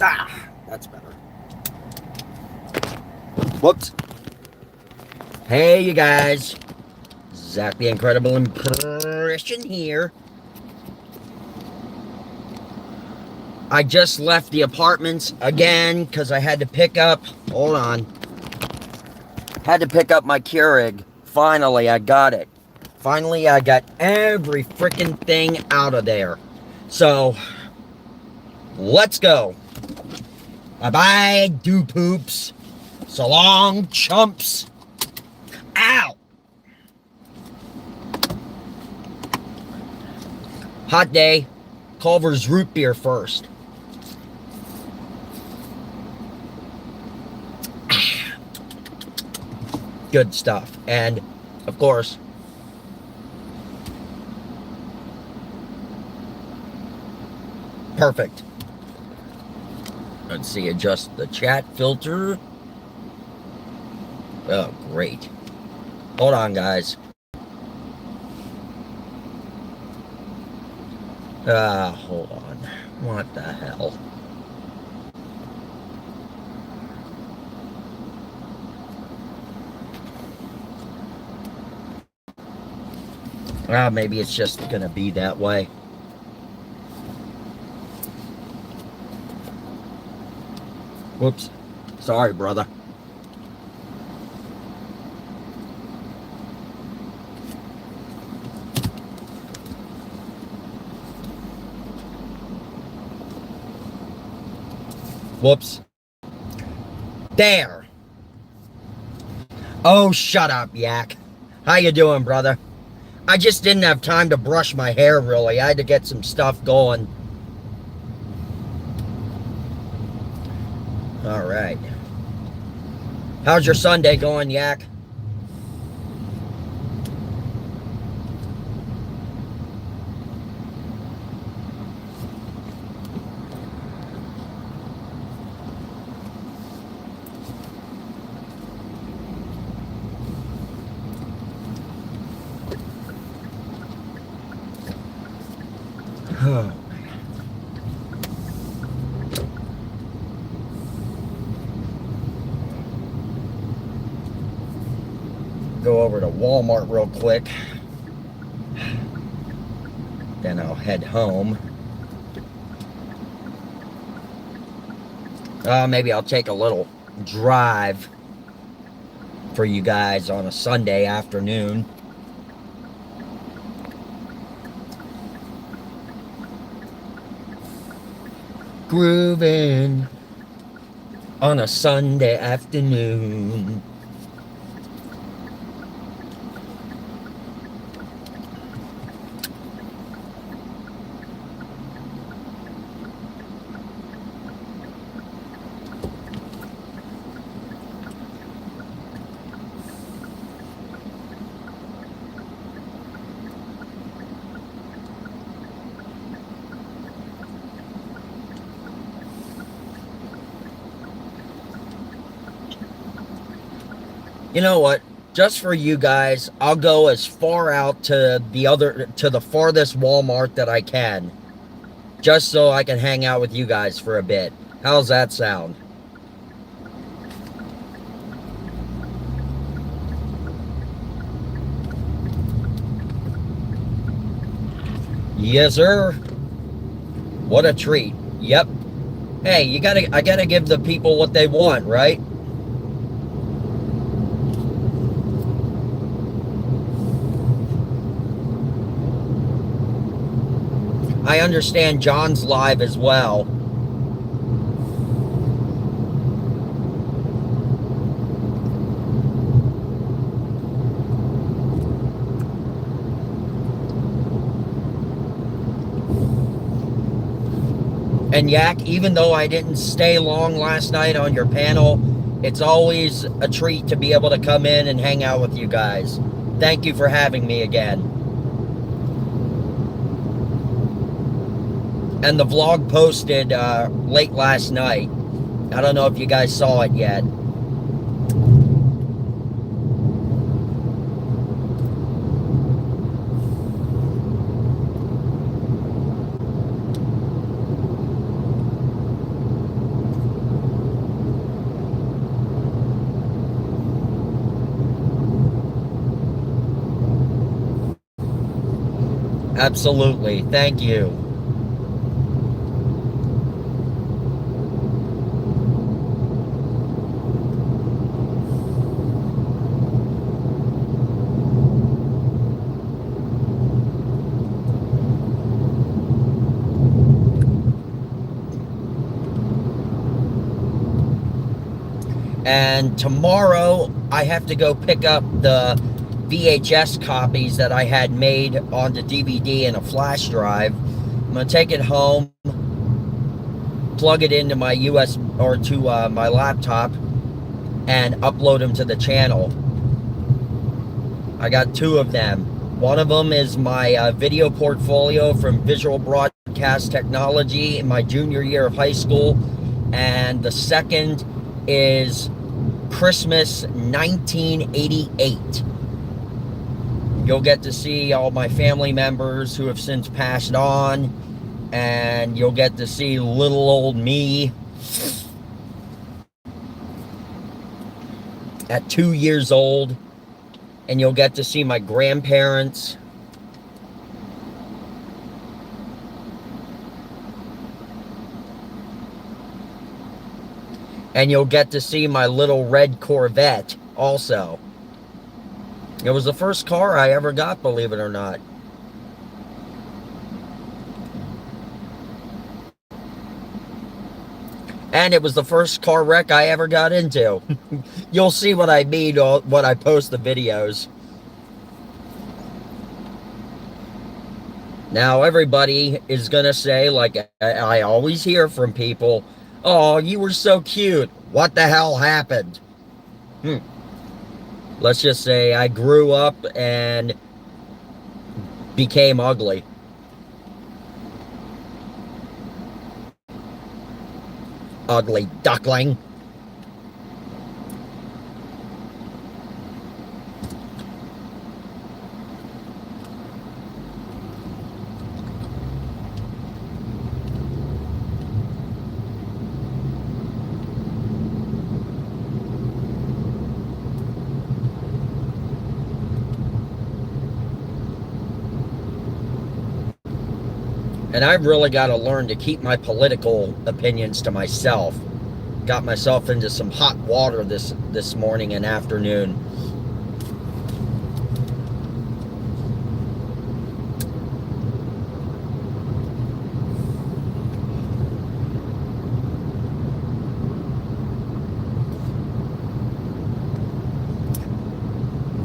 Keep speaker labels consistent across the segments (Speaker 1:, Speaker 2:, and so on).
Speaker 1: Ah, that's better. Whoops. Hey, you guys. Zach the Incredible Impression here. I just left the apartments again because I had to pick up. Hold on. Had to pick up my Keurig. Finally, I got it. Finally, I got every freaking thing out of there. So, let's go. Bye-bye, do-poops. So long, chumps. Ow! Hot day. Culver's root beer first. Good stuff. And, of course, perfect. Let's see, adjust the chat filter. Oh, great. Hold on, guys. Hold on. What the hell? Maybe it's just gonna be that way. Whoops. Sorry, brother. Whoops. There. Oh, shut up, Yak. How you doing, brother? I just didn't have time to brush my hair, really. I had to get some stuff going. All right. How's your Sunday going, Yak? Go over to Walmart real quick. Then I'll head home. Maybe I'll take a little drive for you guys on a Sunday afternoon. Grooving on a Sunday afternoon. You know what? Just for you guys, I'll go as far out to the farthest Walmart that I can. Just so I can hang out with you guys for a bit. How's that sound? Yes, sir. What a treat. Yep. Hey, I gotta give the people what they want, right? I understand John's live as well. And Yak, even though I didn't stay long last night on your panel, it's always a treat to be able to come in and hang out with you guys. Thank you for having me again. And the vlog posted late last night. I don't know if you guys saw it yet. Absolutely. Thank you. And tomorrow I have to go pick up the VHS copies that I had made onto DVD and a flash drive. I'm going to take it home, plug it into my US or to my laptop, and upload them to the channel. I got two of them. One of them is my video portfolio from Visual Broadcast Technology in my junior year of high school, and the second is Christmas 1988. You'll get to see all my family members who have since passed on, and you'll get to see little old me at 2 years old, and you'll get to see my grandparents. And you'll get to see my little red Corvette also. It was the first car I ever got, believe it or not. And it was the first car wreck I ever got into. You'll see what I mean when I post the videos. Now, everybody is going to say, like I always hear from people, "Oh, you were so cute. What the hell happened?" Let's just say I grew up and became ugly. Ugly duckling. And I've really got to learn to keep my political opinions to myself. Got myself into some hot water this morning and afternoon.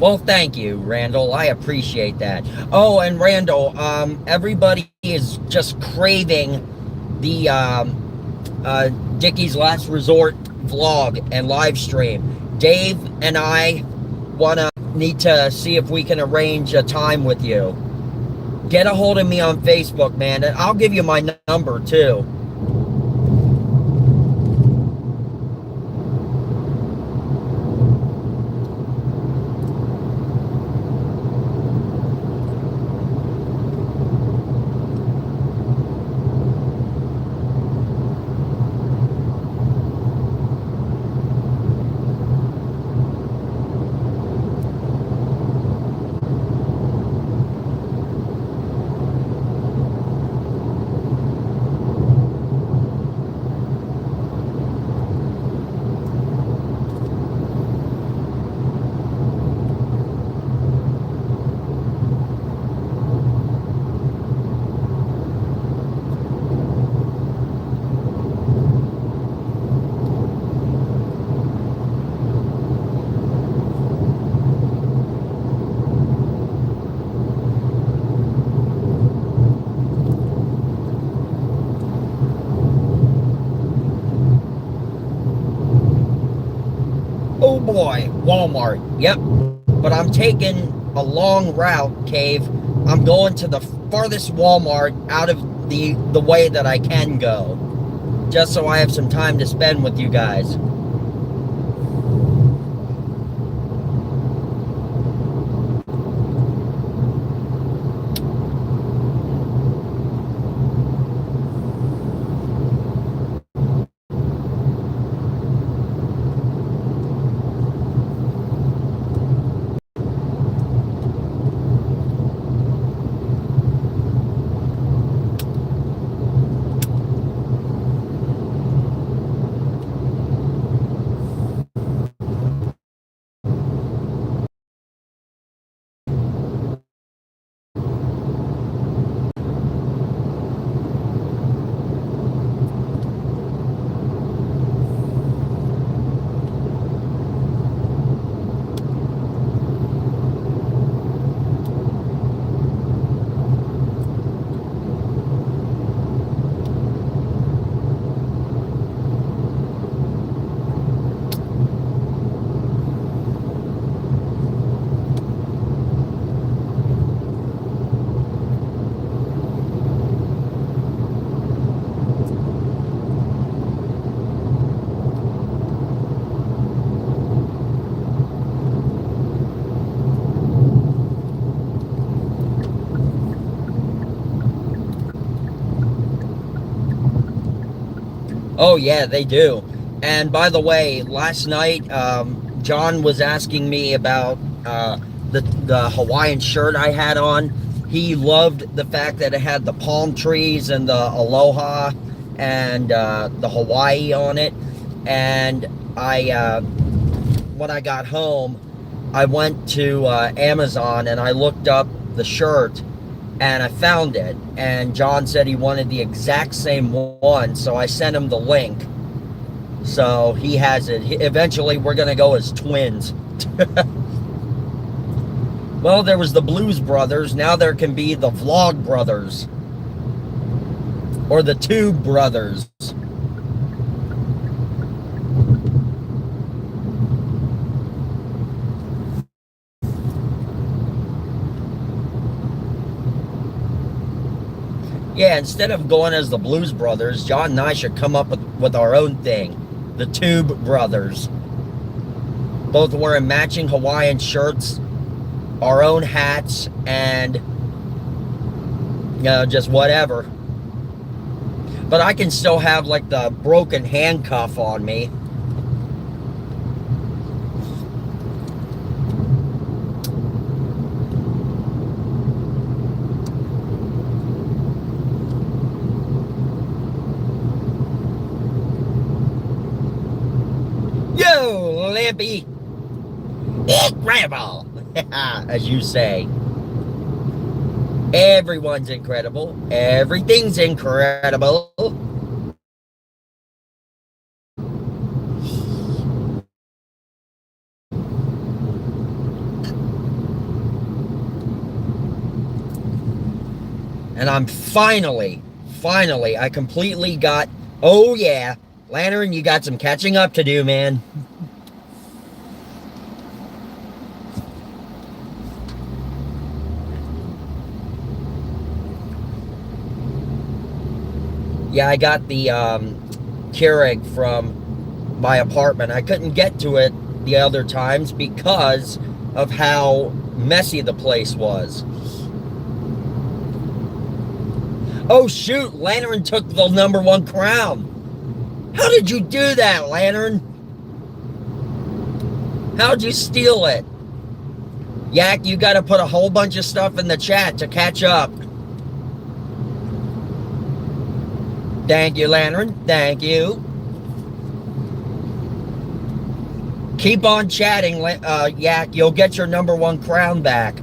Speaker 1: Well, thank you, Randall. I appreciate that. Oh, and Randall, everybody is just craving the Dickie's Last Resort vlog and live stream. Dave and I need to see if we can arrange a time with you. Get a hold of me on Facebook, man, and I'll give you my number too. Oh boy, Walmart. Yep. But I'm taking a long route, Cave. I'm going to the farthest Walmart out of the way that I can go. Just so I have some time to spend with you guys. Oh yeah, they do. And by the way, last night, John was asking me about the Hawaiian shirt I had on. He loved the fact that it had the palm trees and the aloha and the Hawaii on it. And when I got home, I went to Amazon and I looked up the shirt and I found it. And John said he wanted the exact same one, so I sent him the link. So he has it. Eventually, we're going to go as twins. Well, there was the Blues Brothers. Now there can be the Vlog Brothers. Or the Tube Brothers. Yeah, instead of going as the Blues Brothers, John and I should come up with our own thing. The Tube Brothers. Both wearing matching Hawaiian shirts, our own hats, and, you know, just whatever. But I can still have, like, the broken handcuff on me. Yo, Limpy! Incredible! As you say. Everyone's incredible. Everything's incredible. And I'm finally, I completely got, oh yeah, Lantern, you got some catching up to do, man. Yeah, I got the Keurig from my apartment. I couldn't get to it the other times because of how messy the place was. Oh shoot, Lantern took the #1 crown. How did you do that, Lantern? How'd you steal it? Yak, you gotta put a whole bunch of stuff in the chat to catch up. Thank you, Lantern. Thank you. Keep on chatting, Yak. You'll get your #1 crown back.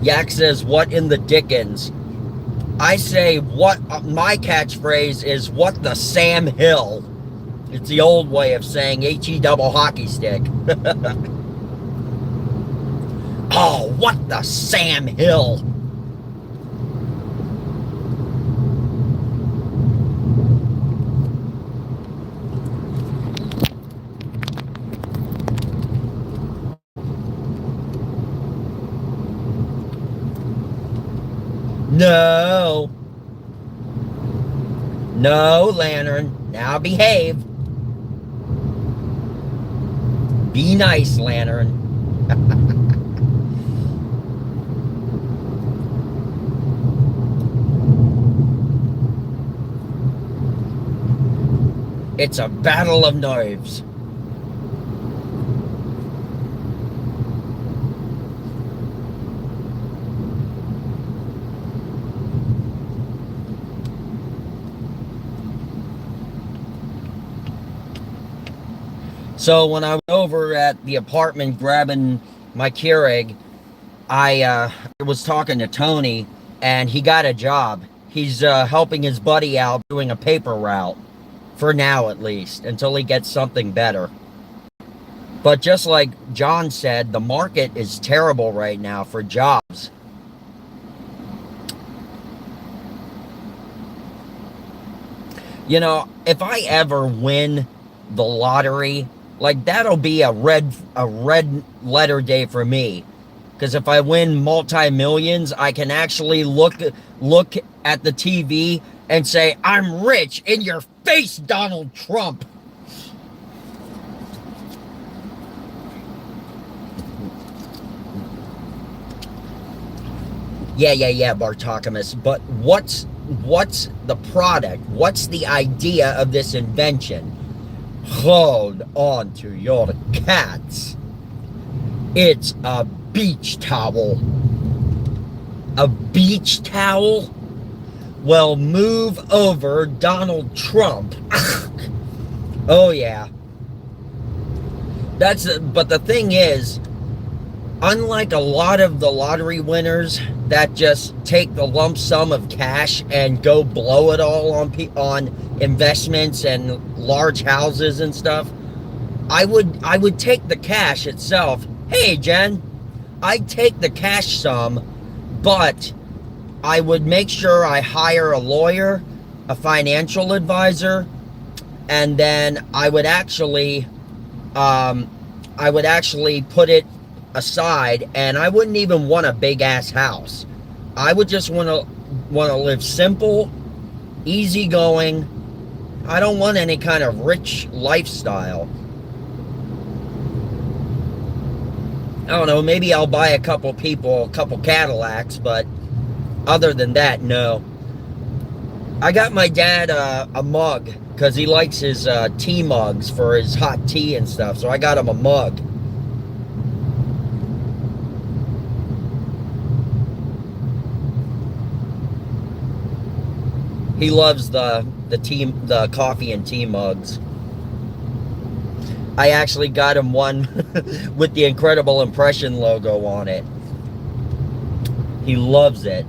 Speaker 1: Yak says, what in the dickens? I say, what, my catchphrase is, what the Sam Hill? It's the old way of saying HE double hockey stick. Oh, what the Sam Hill? No. No, Lantern. Now behave. Be nice, Lantern. It's a battle of nerves. So when I was over at the apartment grabbing my Keurig, I was talking to Tony, and he got a job. He's helping his buddy out doing a paper route, for now at least, until he gets something better. But just like John said, the market is terrible right now for jobs. You know, if I ever win the lottery, like, that'll be a red letter day for me. Because if I win multi-millions, I can actually look at the TV and say, I'm rich in your face, Donald Trump. Yeah, Bartokomous. But what's the product? What's the idea of this invention? Hold on to your cats. It's a beach towel. A beach towel? Well, move over, Donald Trump. Oh, yeah. But the thing is, unlike a lot of the lottery winners that just take the lump sum of cash and go blow it all on investments and large houses and stuff, I would take the cash itself. Hey, Jen, I'd take the cash sum, but I would make sure I hire a lawyer, a financial advisor, and then I would actually put it aside, and I wouldn't even want a big ass house. I would just want to live simple, easygoing. I don't want any kind of rich lifestyle. I don't know, maybe I'll buy a couple Cadillacs, but other than that, no. I got my dad a mug because he likes his tea mugs for his hot tea and stuff, so I got him a mug. He loves the coffee and tea mugs. I actually got him one with the Incredible Impression logo on it. He loves it.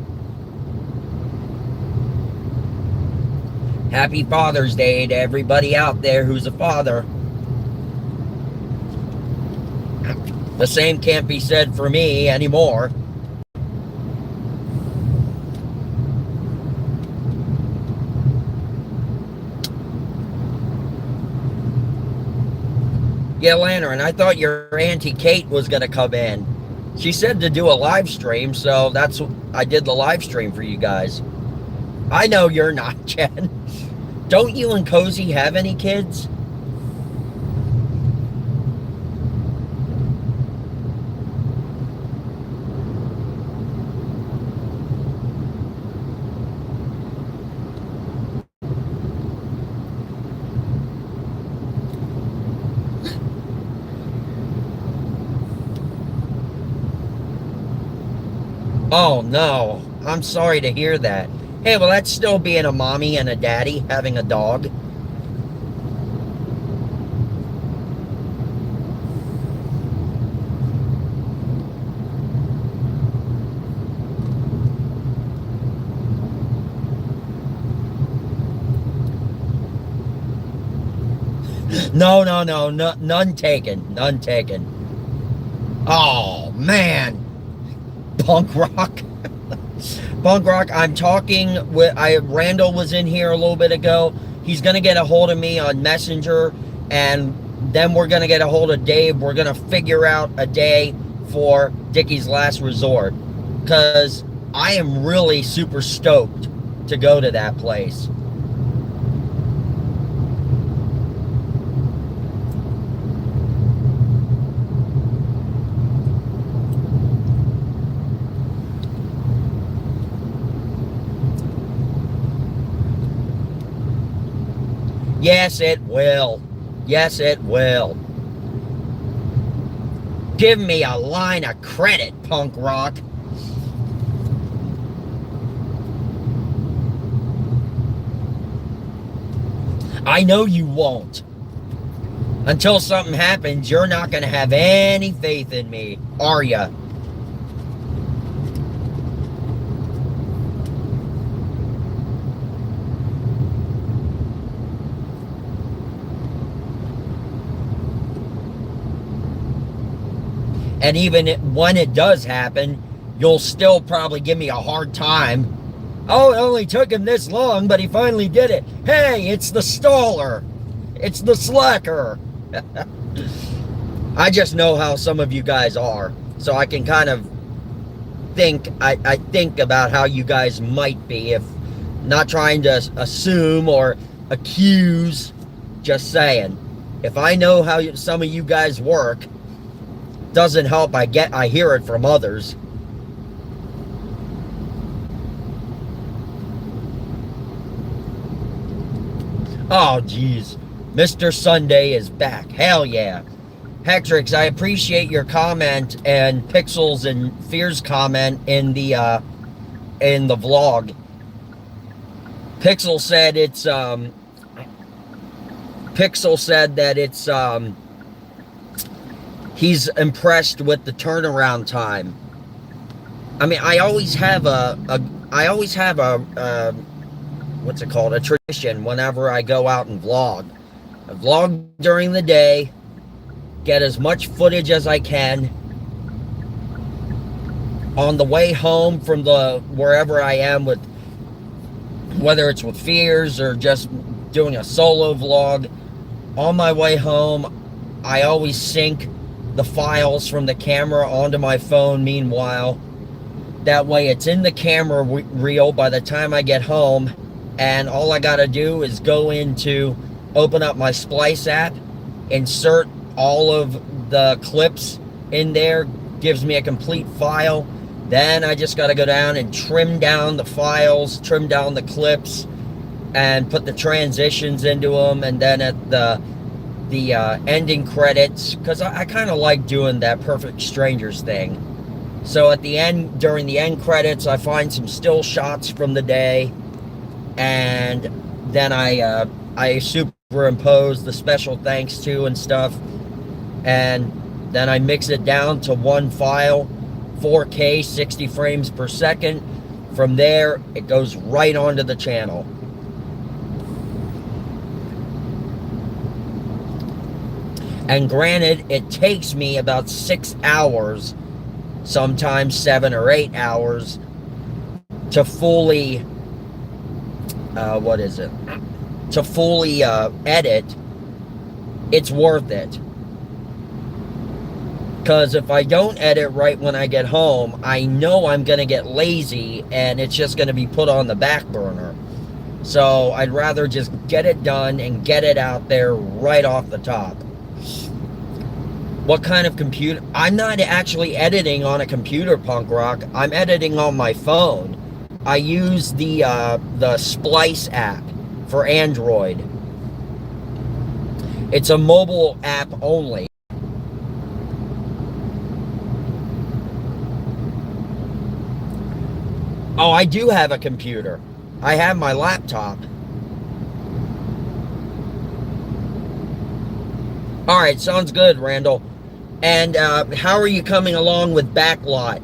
Speaker 1: Happy Father's Day to everybody out there who's a father. The same can't be said for me anymore. Yeah, Lantern, I thought your Auntie Kate was going to come in. She said to do a live stream, so I did the live stream for you guys. I know you're not, Jen. Don't you and Cozy have any kids? Oh, no. I'm sorry to hear that. Hey, well, that's still being a mommy and a daddy, having a dog. No, none taken. None taken. Oh, man. Punk rock. Punk rock, I'm talking with Randall was in here a little bit ago. He's gonna get a hold of me on Messenger, and then we're gonna get a hold of Dave. We're gonna figure out a day for Dickie's Last Resort, because I am really super stoked to go to that place. Yes, it will. Yes, it will. Give me a line of credit, punk rock. I know you won't. Until something happens, you're not going to have any faith in me, are ya? And even when it does happen, you'll still probably give me a hard time. Oh, it only took him this long, but he finally did it. Hey, it's the staller. It's the slacker. I just know how some of you guys are. So I can kind of think, I think about how you guys might be if Not trying to assume or accuse, just saying. If I know how some of you guys work, doesn't help. I hear it from others. Oh, geez. Mr. Sunday is back. Hell yeah. Hectrix, I appreciate your comment and Pixels and Fear's comment in the vlog. Pixel said that it's he's impressed with the turnaround time. I mean, I always have a what's it called? A tradition whenever I go out and vlog. I vlog during the day, get as much footage as I can. On the way home from wherever I am, with whether it's with Fears or just doing a solo vlog, on my way home, I always sync the files from the camera onto my phone meanwhile. That way it's in the camera reel by the time I get home, and all I gotta do is open up my Splice app, insert all of the clips in there, gives me a complete file. Then I just gotta go down and trim down the files, trim down the clips, and put the transitions into them, and then at the ending credits, because I kind of like doing that Perfect Strangers thing. So at the end, during the end credits, I find some still shots from the day, and then I superimpose the special thanks to and stuff, and then I mix it down to one file, 4K, 60 frames per second. From there, it goes right onto the channel. And granted, it takes me about 6 hours, sometimes 7 or 8 hours, to fully, edit. It's worth it. Because if I don't edit right when I get home, I know I'm going to get lazy and it's just going to be put on the back burner. So I'd rather just get it done and get it out there right off the top. What kind of computer? I'm not actually editing on a computer, Punk Rock. I'm editing on my phone. I use the Splice app for Android. It's a mobile app only. Oh, I do have a computer. I have my laptop. Alright, sounds good, Randall. And how are you coming along with Backlot?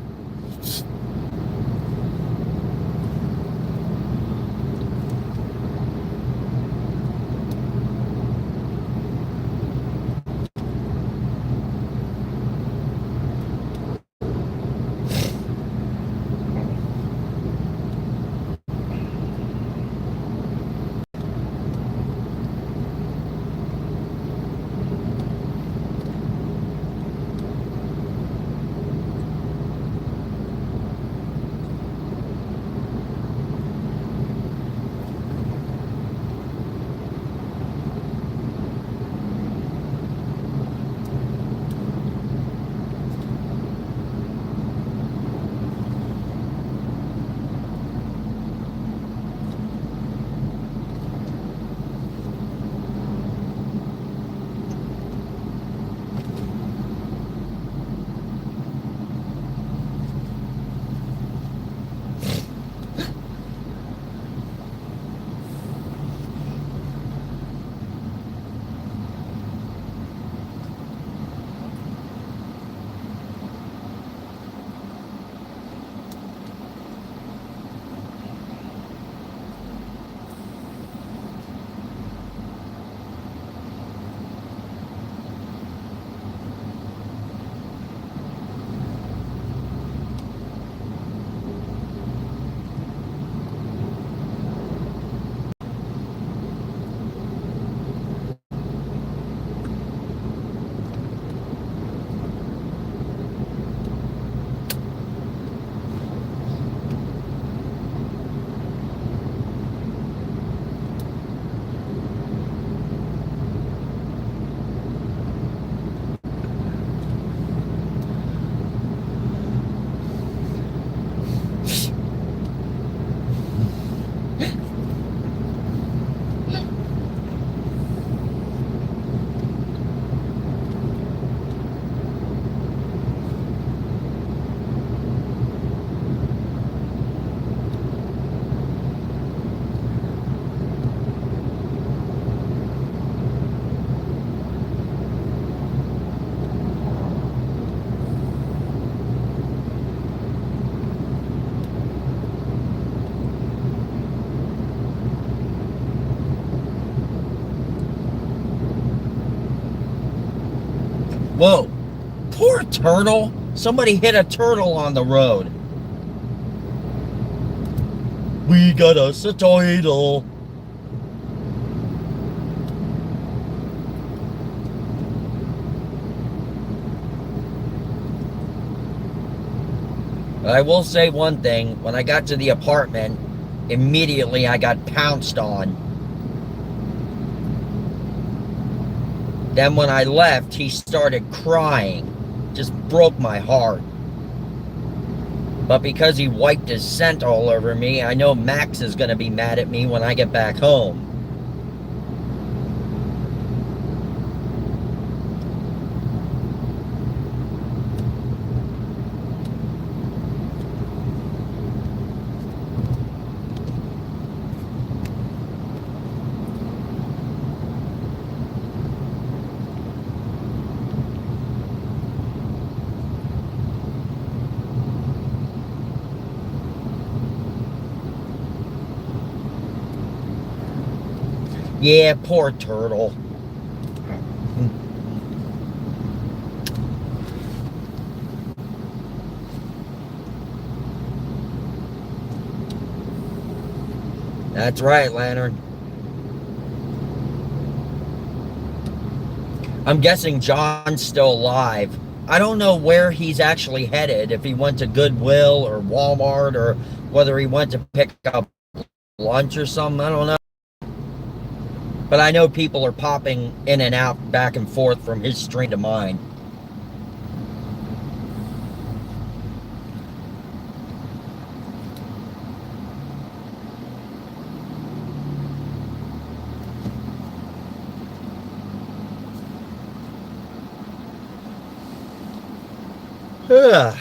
Speaker 1: Whoa. Poor turtle. Somebody hit a turtle on the road. We got us a title. I will say one thing. When I got to the apartment, immediately I got pounced on. Then when I left, he started crying. Just broke my heart. But because he wiped his scent all over me, I know Max is going to be mad at me when I get back home. Yeah, poor turtle. That's right, Lantern. I'm guessing John's still alive. I don't know where he's actually headed, if he went to Goodwill or Walmart, or whether he went to pick up lunch or something. I don't know. But I know people are popping in and out, back and forth from his stream to mine. Ugh.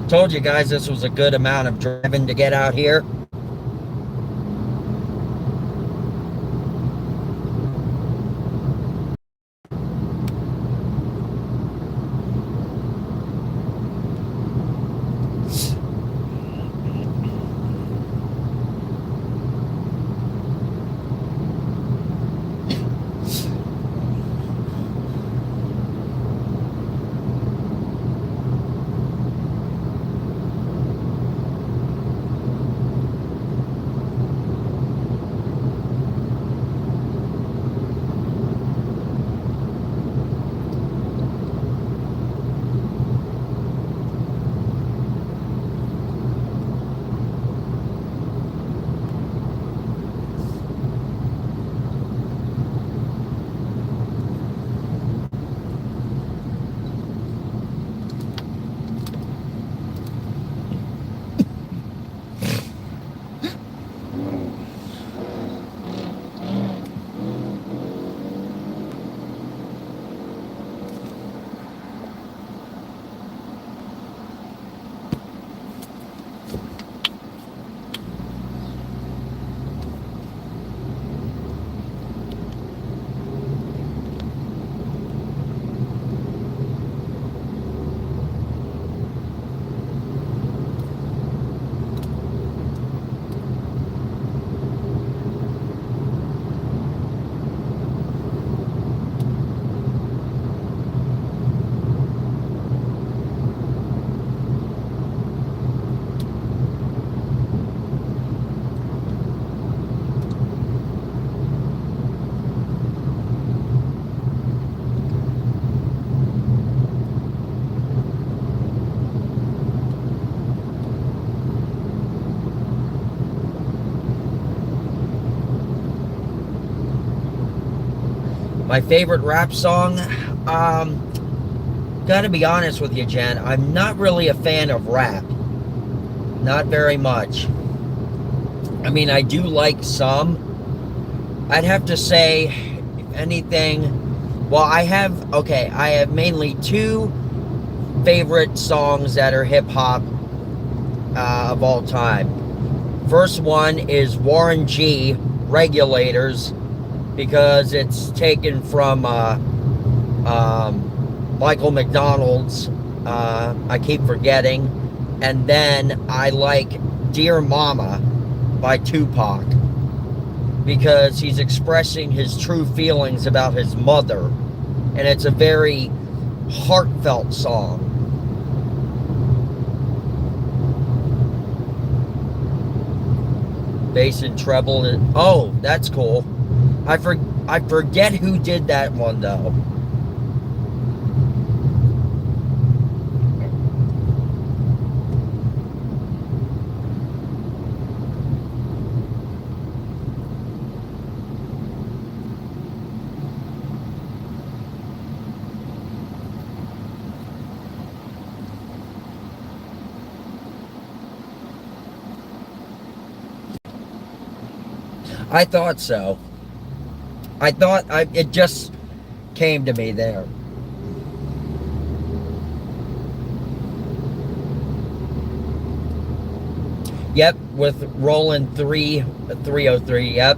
Speaker 1: Told you guys this was a good amount of driving to get out here. My favorite rap song, gotta be honest with you, Jen, I'm not really a fan of rap. Not very much. I mean, I do like some. I'd have to say, if anything, well, I have mainly two favorite songs that are hip-hop of all time. First one is Warren G, Regulators, because it's taken from Michael McDonald's, I keep forgetting. And then I like Dear Mama by Tupac, because he's expressing his true feelings about his mother, and it's a very heartfelt song. Bass and treble, and oh, that's cool. I forget who did that one though. I thought so. It just came to me there. Yep, with Roland 303, yep.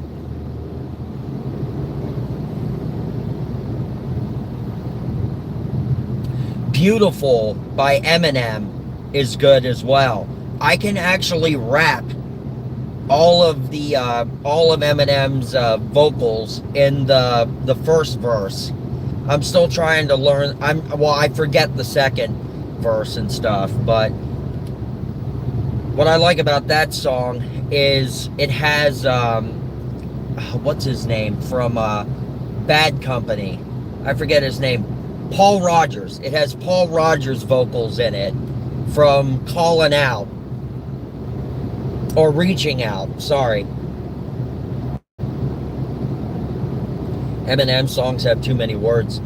Speaker 1: Beautiful by Eminem is good as well. I can actually rap all of Eminem's vocals in the first verse. I'm still trying to learn. I forget the second verse and stuff, but what I like about that song is it has what's his name from Bad Company? I forget his name. Paul Rogers. It has Paul Rogers vocals in it from Calling Out. Or Reaching Out, sorry. Eminem songs have too many words.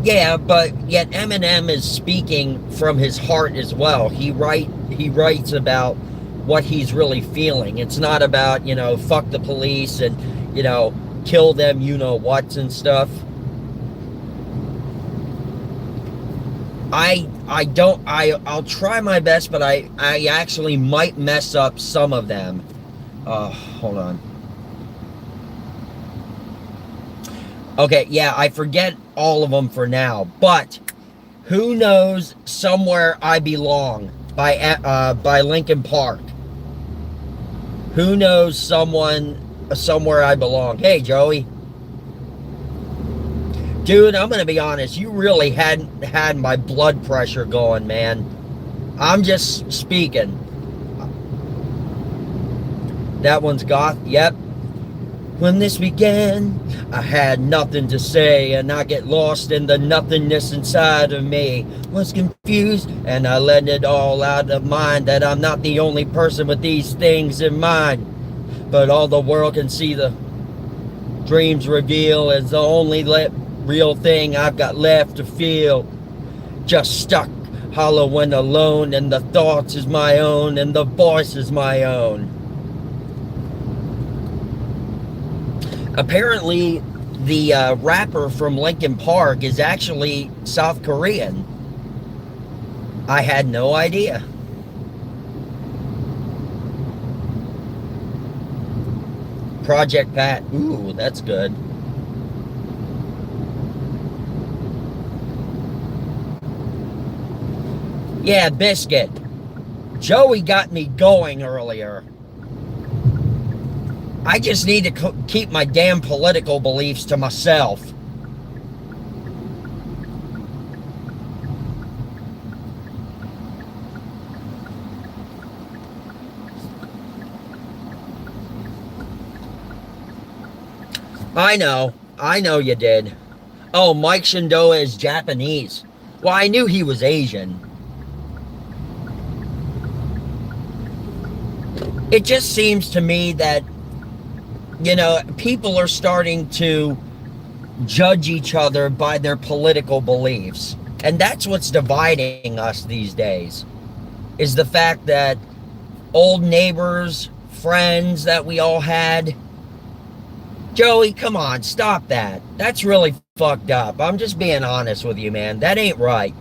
Speaker 1: Yeah, but yet Eminem is speaking from his heart as well. He writes about what he's really feeling. It's not about, fuck the police and, kill them, whats and stuff. I'll try my best, but I actually might mess up some of them. Hold on. Okay, yeah, I forget all of them for now, but Who Knows Somewhere I Belong by Linkin Park. Who knows somewhere I belong? Hey, Joey. Dude, I'm gonna be honest, you really hadn't had my blood pressure going, man. I'm just speaking. That one's goth, yep. When this began, I had nothing to say, and I get lost in the nothingness inside of me. Was confused, and I let it all out of mind, that I'm not the only person with these things in mind. But all the world can see, the dreams reveal, is the only real thing I've got left to feel. Just stuck, hollow and alone, and the thoughts is my own, and the voice is my own. Apparently, the rapper from Linkin Park is actually South Korean. I had no idea. Project Pat. Ooh, that's good. Yeah, Biscuit. Joey got me going earlier. I just need to keep my damn political beliefs to myself. I know you did. Oh, Mike Shindoa is Japanese. Well, I knew he was Asian. It just seems to me that, you know, people are starting to judge each other by their political beliefs. And that's what's dividing us these days, is the fact that old neighbors, friends that we all had. Joey, come on, stop that. That's really fucked up. I'm just being honest with you, man. That ain't right.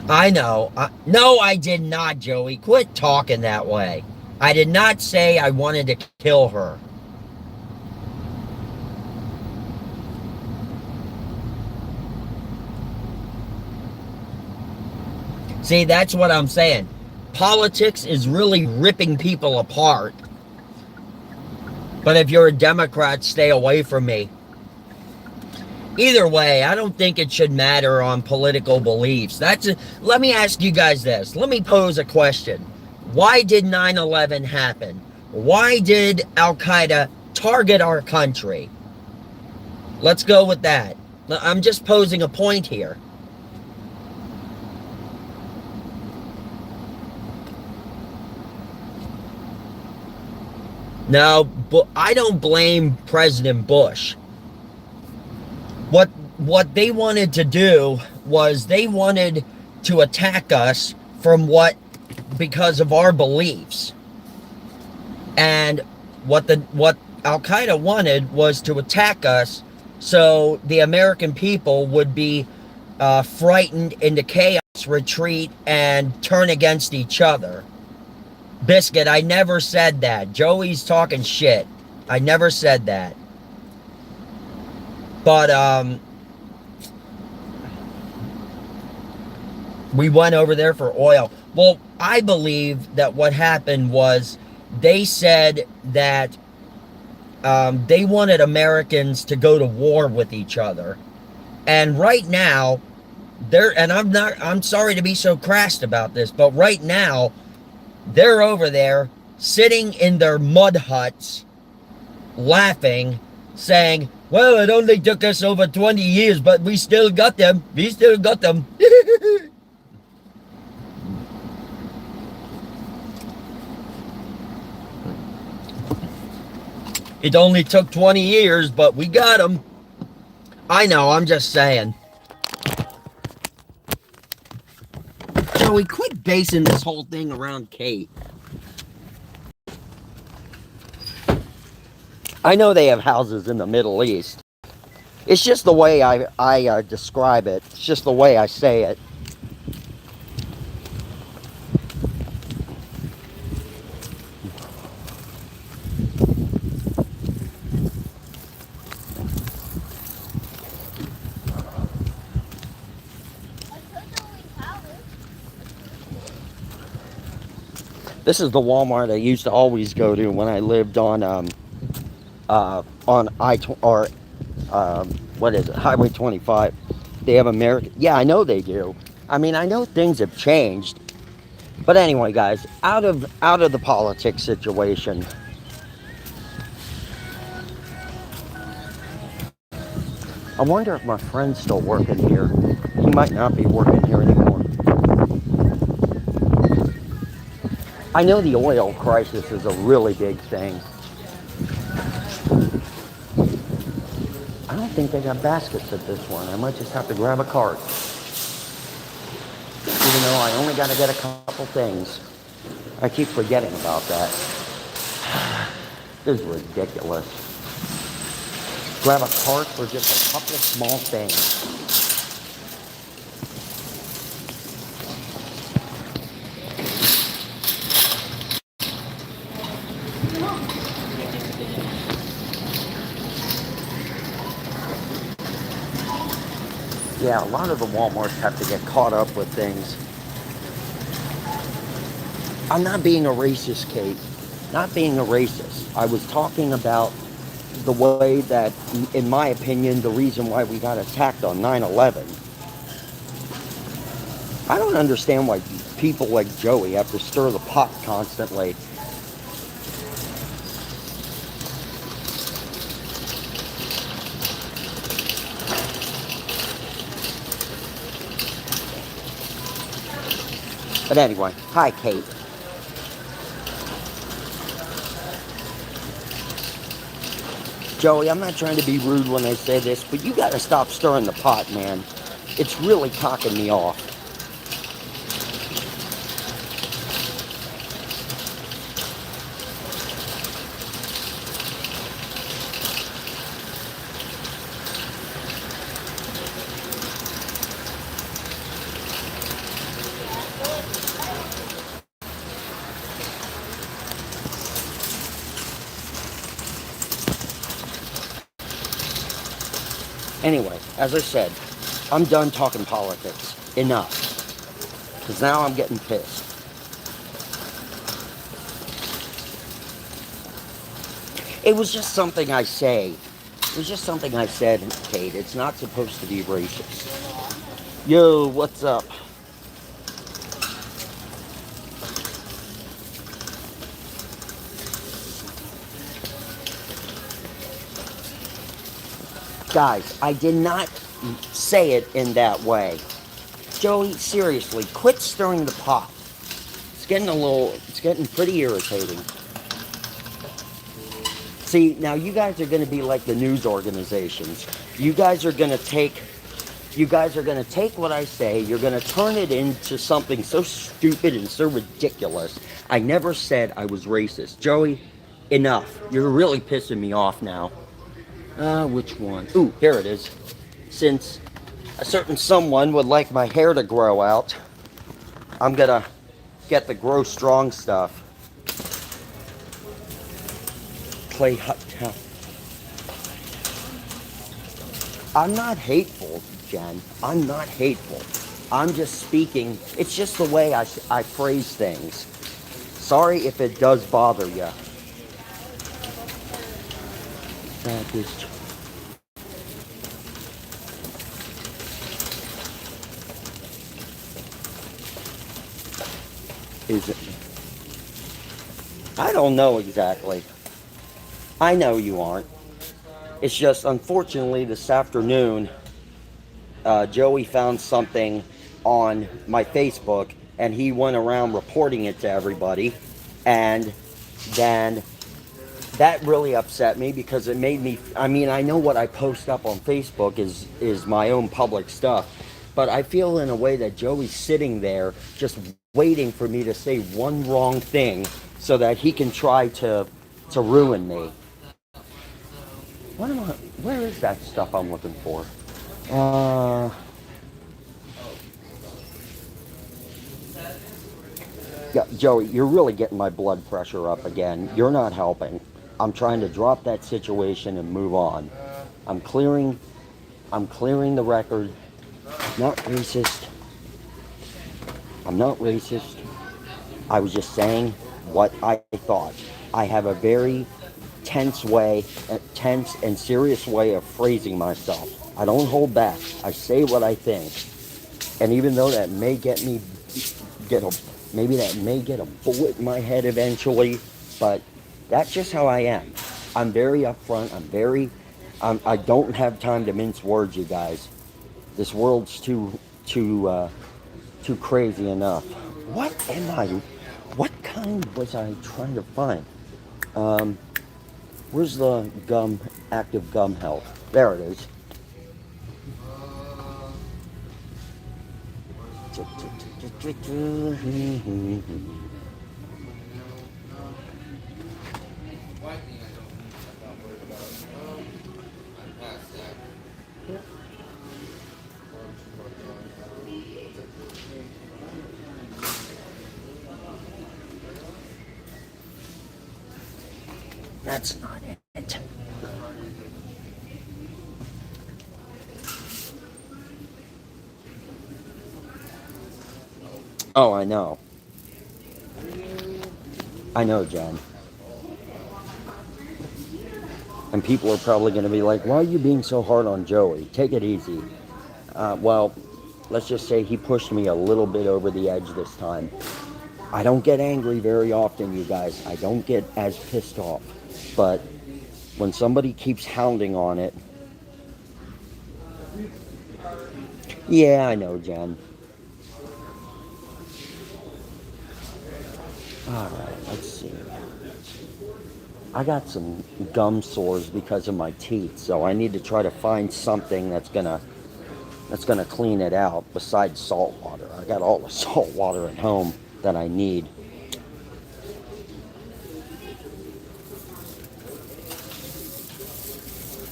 Speaker 1: I know. No, I did not, Joey. Quit talking that way. I did not say I wanted to kill her. See, that's what I'm saying. Politics is really ripping people apart. But if you're a Democrat, stay away from me. Either way, I don't think it should matter on political beliefs. Let me ask you guys this. Let me pose a question. Why did 9/11 happen? Why did Al-Qaeda target our country? Let's go with that. I'm just posing a point here. No, but I don't blame President Bush. What they wanted to do was they wanted to attack us because of our beliefs. And what Al-Qaeda wanted was to attack us so the American people would be frightened into chaos, retreat, and turn against each other. Biscuit, I never said that. Joey's talking shit. I never said that. But, we went over there for oil. Well, I believe that what happened was they said that they wanted Americans to go to war with each other. And right now, I'm sorry to be so crass about this, but right now, they're over there sitting in their mud huts, laughing, saying, well, it only took us over 20 years, but we still got them. We still got them. It only took 20 years, but we got them. I know, I'm just saying. Joey, quit basing this whole thing around Kate. I know they have houses in the Middle East. It's just the way I describe it. It's just the way I say it. This is the Walmart I used to always go to when I lived on what is it, Highway 25. They have American. Yeah, I know they do. I mean, I know things have changed. But anyway, guys, out of the politics situation. I wonder if my friend's still working here. He might not be working here anymore. I know the oil crisis is a really big thing. I don't think they got baskets at this one. I might just have to grab a cart. Even though I only got to get a couple things. I keep forgetting about that. This is ridiculous. Grab a cart for just a couple of small things. Yeah, a lot of the Walmarts have to get caught up with things. I'm not being a racist, Kate. Not being a racist. I was talking about the way that, in my opinion, the reason why we got attacked on 9/11. I don't understand why people like Joey have to stir the pot constantly. But anyway, hi, Kate. Joey, I'm not trying to be rude when I say this, but you gotta stop stirring the pot, man. It's really cocking me off. Anyway, as I said, I'm done talking politics. Enough. Because now I'm getting pissed. It was just something I say. It was just something I said, Kate. It's not supposed to be racist. Yo, what's up? Guys, I did not say it in that way. Joey, seriously, quit stirring the pot. It's getting pretty irritating. See, now you guys are going to be like the news organizations. You guys are going to take what I say, you're going to turn it into something so stupid and so ridiculous. I never said I was racist. Joey, enough. You're really pissing me off now. Which one? Ooh, here it is. Since a certain someone would like my hair to grow out, I'm gonna get the Grow Strong stuff. Clay Hut Town. I'm not hateful, Jen. I'm not hateful. I'm just speaking. It's just the way I phrase things. Sorry if it does bother you. That is true. Is it? I don't know exactly. I know you aren't. It's just, unfortunately, this afternoon, Joey found something on my Facebook, and he went around reporting it to everybody, and then that really upset me because it made me, I mean, I know what I post up on Facebook is my own public stuff, But I feel in a way that Joey's sitting there just waiting for me to say one wrong thing so that he can try to ruin me. What am I, where is that stuff I'm looking for? Uh, yeah, Joey, you're really getting my blood pressure up again. You're not helping. I'm trying to drop that situation and move on. I'm clearing I'm clearing the record. Not racist. I'm not racist. I was just saying what I thought. I have a very tense and serious way of phrasing myself. I don't hold back. I say what I think. And even though that may get a maybe that may get a bullet in my head eventually, but that's just how I am. I'm very upfront. I don't have time to mince words, you guys. This world's too crazy enough. What am I? What kind was I trying to find? Where's the active gum health? There it is. That's not it. Oh, I know. I know, Jen. And people are probably going to be like, why are you being so hard on Joey? Take it easy. Well, let's just say he pushed me a little bit over the edge this time. I don't get angry very often, you guys. I don't get as pissed off. But when somebody keeps hounding on it... Yeah, I know, Jen. Alright, let's see. I got some gum sores because of my teeth, so I need to try to find something that's gonna clean it out besides salt water. I got all the salt water at home that I need.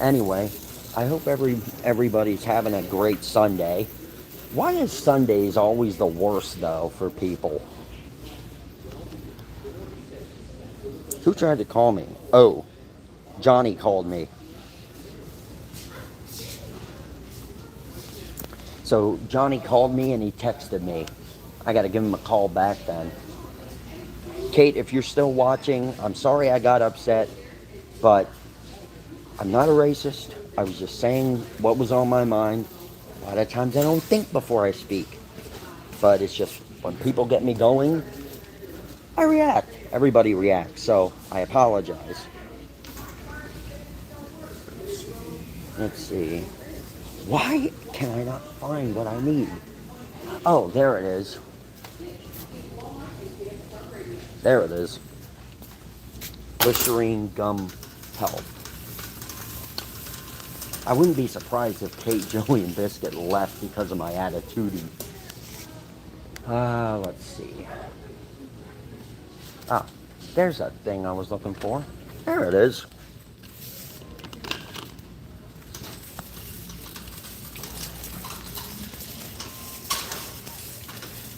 Speaker 1: Anyway, I hope everybody's having a great Sunday. Why is Sundays always the worst, though, for people? Who tried to call me? Oh, Johnny called me. So Johnny called me and he texted me. I got to give him a call back then. Kate, if you're still watching, I'm sorry I got upset, but I'm not a racist. I was just saying what was on my mind. A lot of times I don't think before I speak. But it's just when people get me going, I react. Everybody reacts, so I apologize. Let's see. Why can I not find what I need? Oh, there it is. There it is. Listerine Gum Health. I wouldn't be surprised if Kate, Joey, and Biscuit left because of my attitude. Let's see. Ah, there's that thing I was looking for. There it is.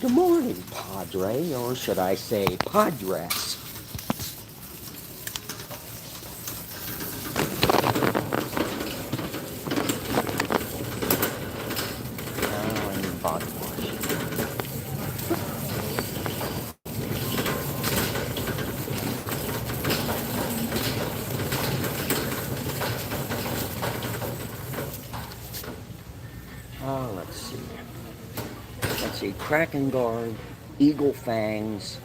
Speaker 1: Good morning, Padre, or should I say Padres. I need body wash. Let's see. Let's see, Kraken Guard, Eagle Fangs,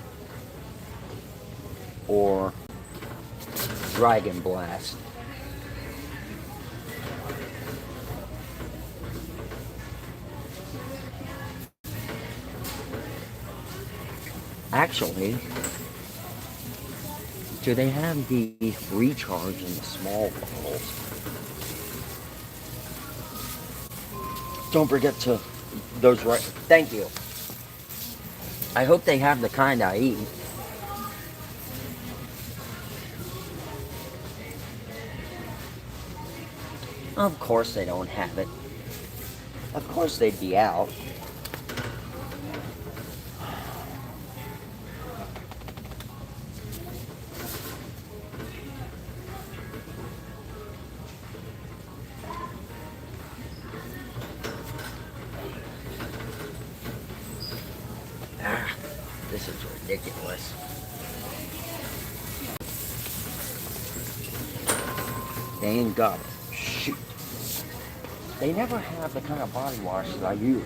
Speaker 1: or Dragon Blast. Actually, do they have the recharge in the small bottles? Don't forget to Those right. Thank you. I hope they have the kind I eat. Of course they don't have it. Of course they'd be out. Ah, this is ridiculous. They ain't got it. Shoot. They never have the kind of body wash that I use.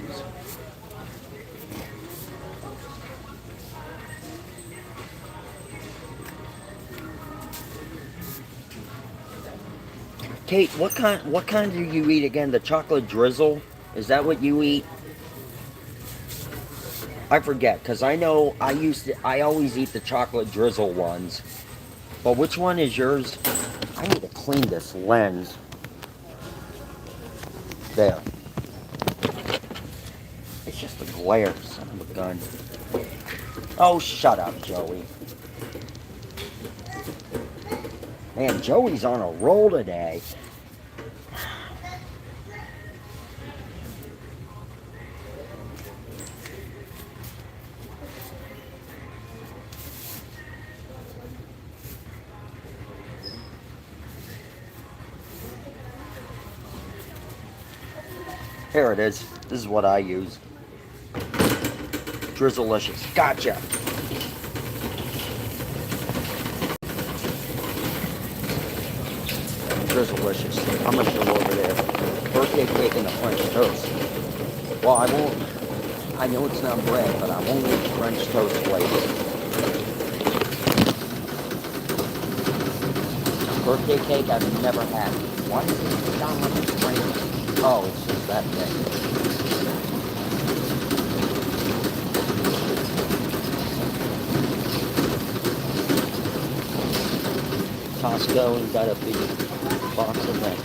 Speaker 1: Kate, what kind do you eat again? The chocolate drizzle? Is that what you eat? I forget, because I know I always eat the chocolate drizzle ones. But which one is yours? I need to clean this lens. There. It's just a glare, son of a gun. Oh, shut up, Joey. Man, Joey's on a roll today. Here it is. This is what I use. Drizzleicious. Gotcha. Drizzleicious. How much are over there? Birthday cake and a French toast. Well, I won't. I know it's not bread, but I won't eat French toast flavor. Birthday cake I've never had. Why does it sound like it's raining? Oh, it's just that thing. Costco and got a big box of that.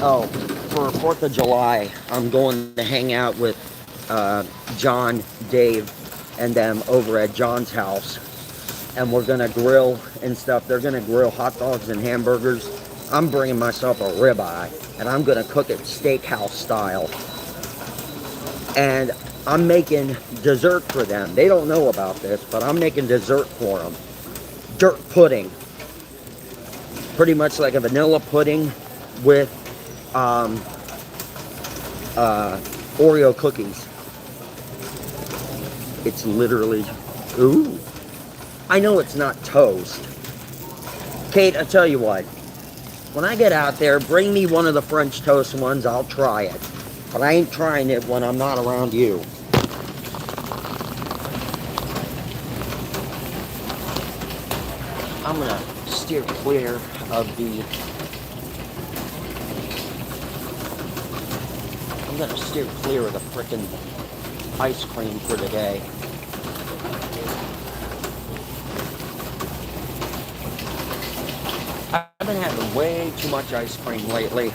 Speaker 1: Oh, for 4th of July, I'm going to hang out with John, Dave, and them over at John's house. And we're going to grill and stuff. They're going to grill hot dogs and hamburgers. I'm bringing myself a ribeye, and I'm going to cook it steakhouse style. And I'm making dessert for them. They don't know about this, but I'm making dessert for them. Dirt pudding. Pretty much like a vanilla pudding with Oreo cookies. It's literally, ooh. I know it's not toast. Kate, I tell you what. When I get out there, bring me one of the French toast ones. I'll try it. But I ain't trying it when I'm not around you. I'm going to steer clear of the... I'm going to steer clear of the frickin' ice cream for today. I've been having way too much ice cream lately.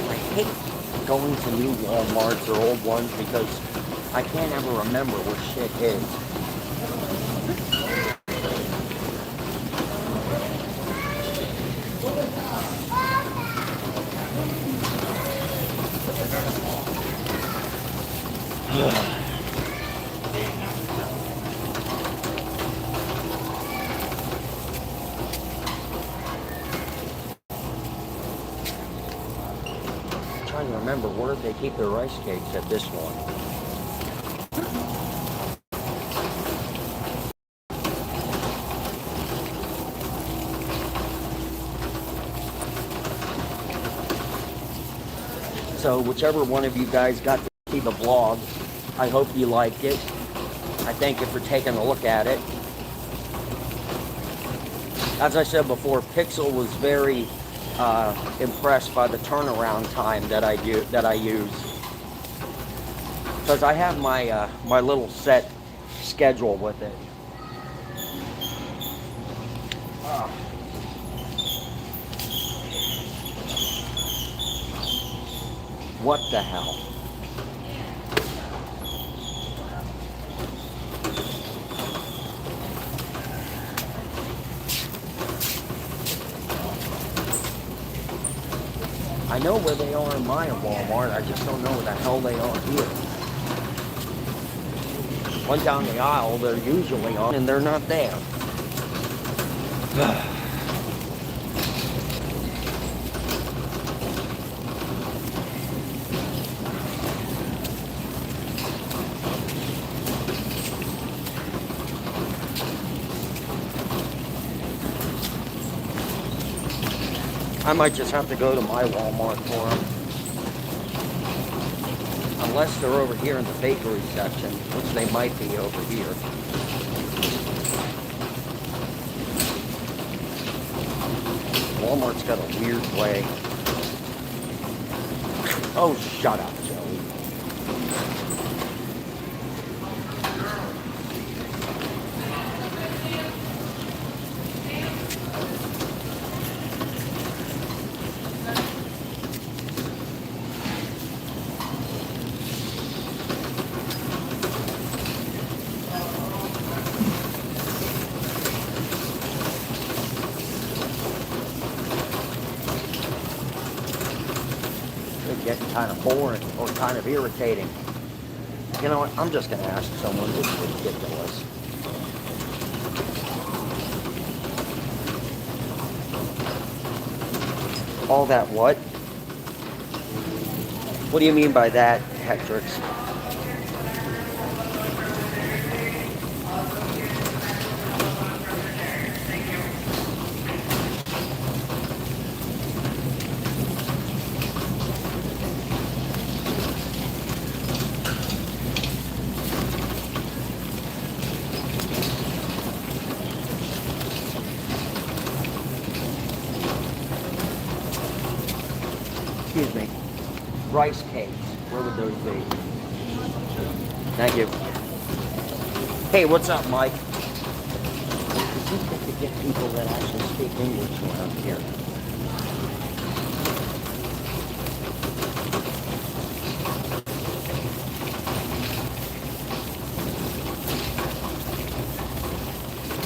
Speaker 1: I hate going to new Walmarts or old ones because I can't ever remember what shit is. Trying to remember where they keep their rice cakes at this one. So whichever one of you guys got to see the vlog, I hope you liked it. I thank you for taking a look at it. As I said before, Pixel was very impressed by the turnaround time that I use, because I have my my little set schedule with it. What the hell? I know where they are in my Walmart, I just don't know where the hell they are here. One down the aisle, they're usually on, and they're not there. I might just have to go to my Walmart for them. Unless they're over here in the bakery section, which they might be over here. Walmart's got a weird way. Oh, shut up, Joey. Getting kind of boring or kind of irritating. You know what? I'm just going to ask someone. This is ridiculous. All that what? What do you mean by that, Hectrix? Excuse me. Rice cakes. Where would those be? Thank you. Hey, what's up, Mike? It's difficult to get people that actually speak English around here.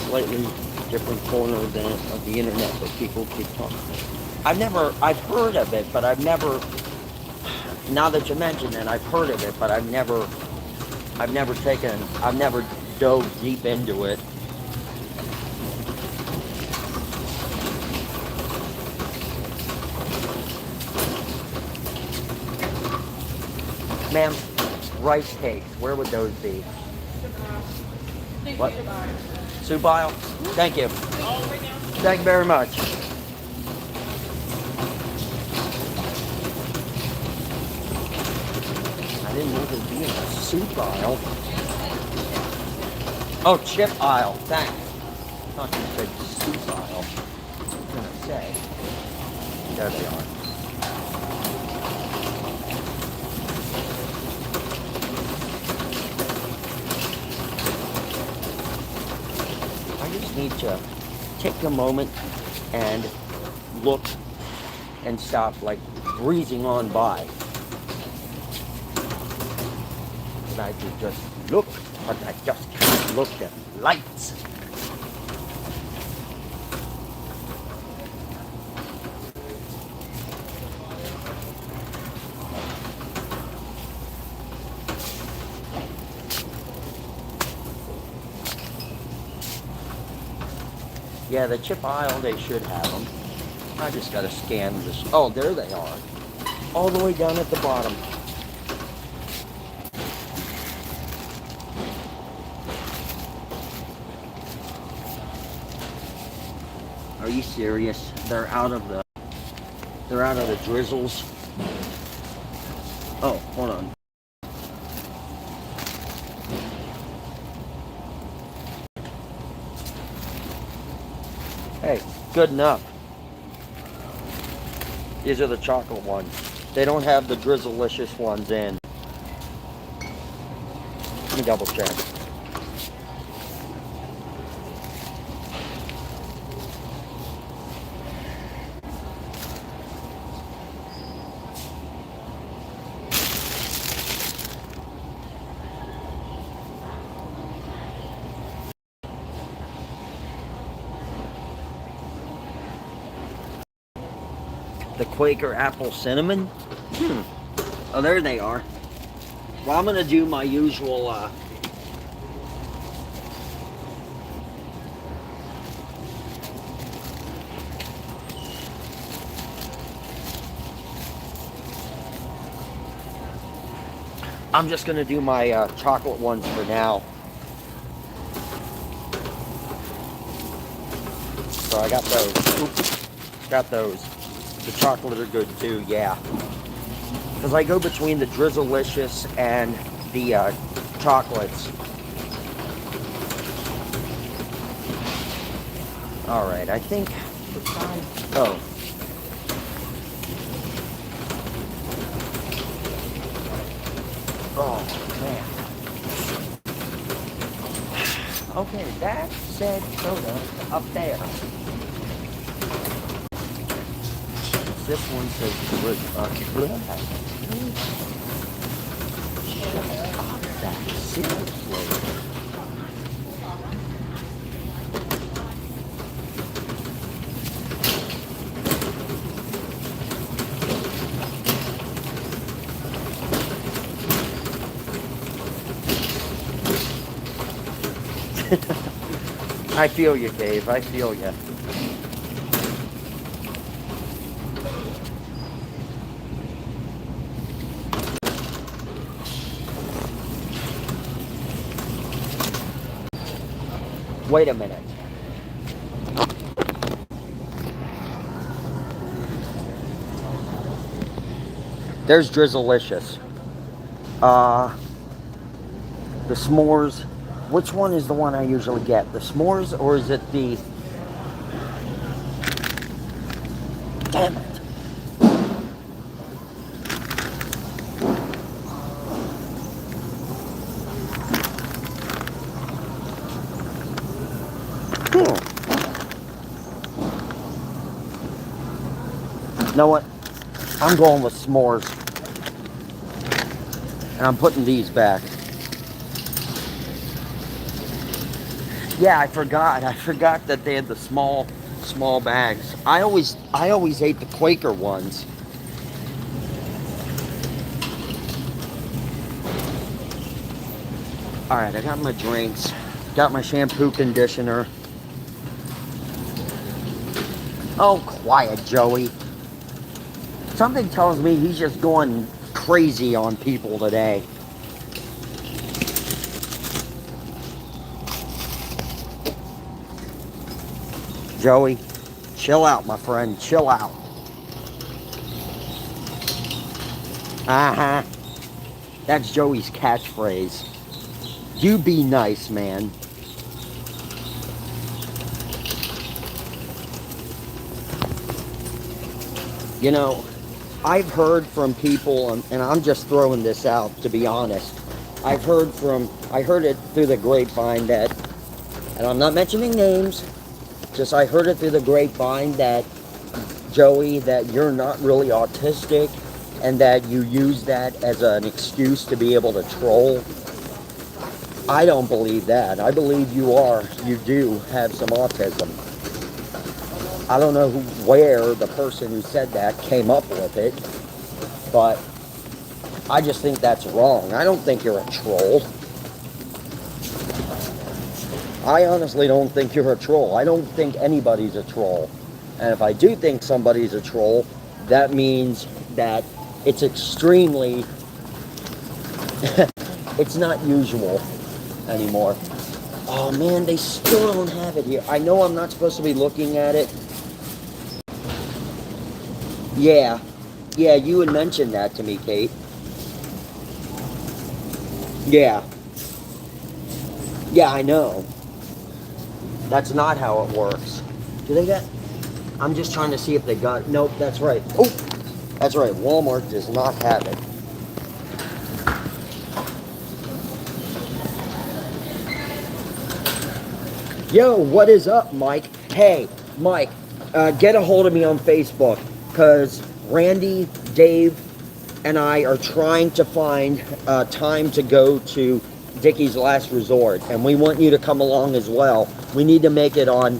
Speaker 1: Slightly different corner of the internet that people keep talking about. I've heard of it, but I've never, now that you mention it, I've heard of it, but I've never dove deep into it. Ma'am, rice cakes, where would those be? What? Soup aisle? Thank you. Thank you very much. I didn't know there'd be in a soup aisle. Oh, chip aisle. Thanks. I thought you said soup aisle. What was I gonna say? There they are. I just need to take a moment and look and stop like breezing on by. And I could just look, but I just can't look at lights. Yeah, the chip aisle, they should have them. I just gotta scan this. Oh, there they are. All the way down at the bottom. Are you serious? They're out of the drizzles. Oh, hold on. Hey, good enough. These are the chocolate ones. They don't have the Drizzlicious ones in. Let me double check. the Quaker Apple Cinnamon. Oh, there they are. Well, I'm going to do my usual... I'm just going to do my chocolate ones for now. So I got those. Oops. Got those. The chocolate are good too, yeah. Because I go between the Drizzlicious and the chocolates. Alright, I think... Oh. Oh, man. Okay, that said soda up there. This one says shut up, that seriously. I feel you, Dave. I feel you. Wait a minute. There's Drizzlicious. The s'mores. Which one is the one I usually get? The s'mores, or is it the... Damn it. You know what? I'm going with s'mores. And I'm putting these back. Yeah, I forgot. I forgot that they had the small bags. I always ate the Quaker ones. Alright, I got my drinks. Got my shampoo conditioner. Oh, quiet, Joey. Something tells me he's just going crazy on people today. Joey, chill out, my friend. Chill out. Uh-huh. That's Joey's catchphrase. You be nice, man. You know, I've heard from people, and I'm just throwing this out to be honest. I heard it through the grapevine that, and I'm not mentioning names, just I heard it through the grapevine that, Joey, that you're not really autistic and that you use that as an excuse to be able to troll. I don't believe that. I believe you do have some autism. I don't know where the person who said that came up with it, but I just think that's wrong. I don't think you're a troll. I honestly don't think you're a troll. I don't think anybody's a troll. And if I do think somebody's a troll, that means that it's extremely... it's not usual anymore. Oh man, they still don't have it here. I know I'm not supposed to be looking at it. Yeah. Yeah, you had mentioned that to me, Kate. Yeah. Yeah, I know. That's not how it works. Do they got... I'm just trying to see if they got... Nope, that's right. Oh! That's right, Walmart does not have it. Yo, what is up, Mike? Hey, Mike, get a hold of me on Facebook, because Randy, Dave, and I are trying to find time to go to Dickie's Last Resort, and we want you to come along as well. We need to make it on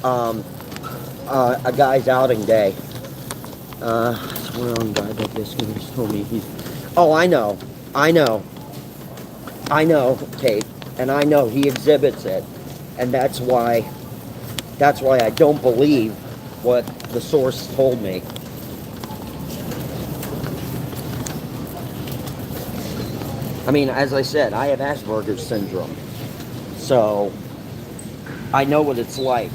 Speaker 1: a guy's outing day. I swear on God that this guy just told me he's... Oh, I know. I know. I know, Kate. And I know he exhibits it. And that's why I don't believe what the source told me. I mean, as I said, I have Asperger's syndrome. So, I know what it's like.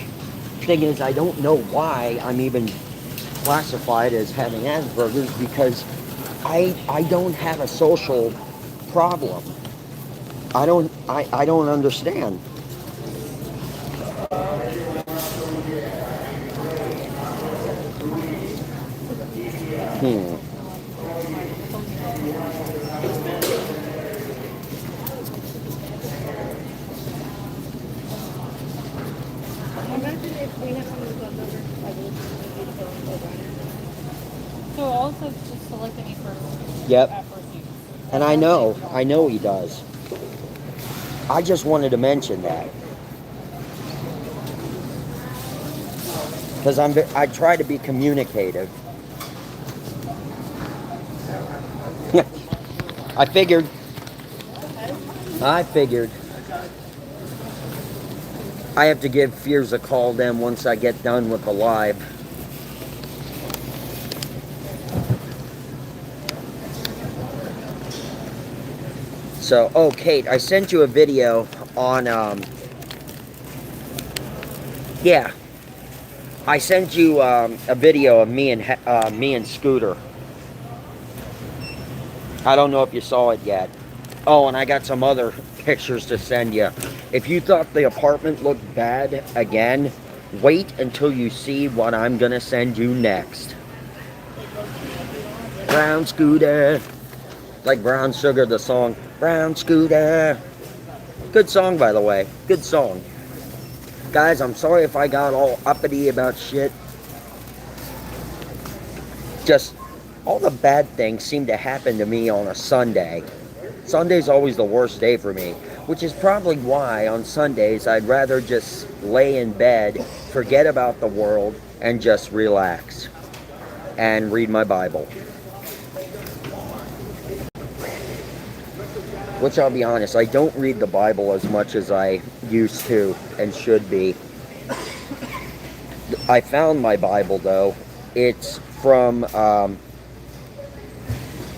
Speaker 1: Thing is, I don't know why I'm even classified as having Asperger's, because I don't have a social problem. I don't understand. Hmm.
Speaker 2: Imagine if we have someone who's over, I will be the phone over. So also just selected me first.
Speaker 1: Yep.
Speaker 2: At first use.
Speaker 1: And I know he does. I just wanted to mention that. Because I try to be communicative. I figured. I have to give Fears a call then once I get done with the live. So, oh, Kate, I sent you a video on, yeah. I sent you a video of me and Scooter. I don't know if you saw it yet. Oh, and I got some other pictures to send you. If you thought the apartment looked bad again, wait until you see what I'm gonna send you next. Brown Scooter. Like Brown Sugar, the song. Brown Scooter. Good song, by the way. Good song. Guys, I'm sorry if I got all uppity about shit. Just all the bad things seem to happen to me on a Sunday. Sunday's always the worst day for me, which is probably why on Sundays I'd rather just lay in bed, forget about the world, and just relax and read my Bible. Which, I'll be honest, I don't read the Bible as much as I used to and should be. I found my Bible, though. It's from,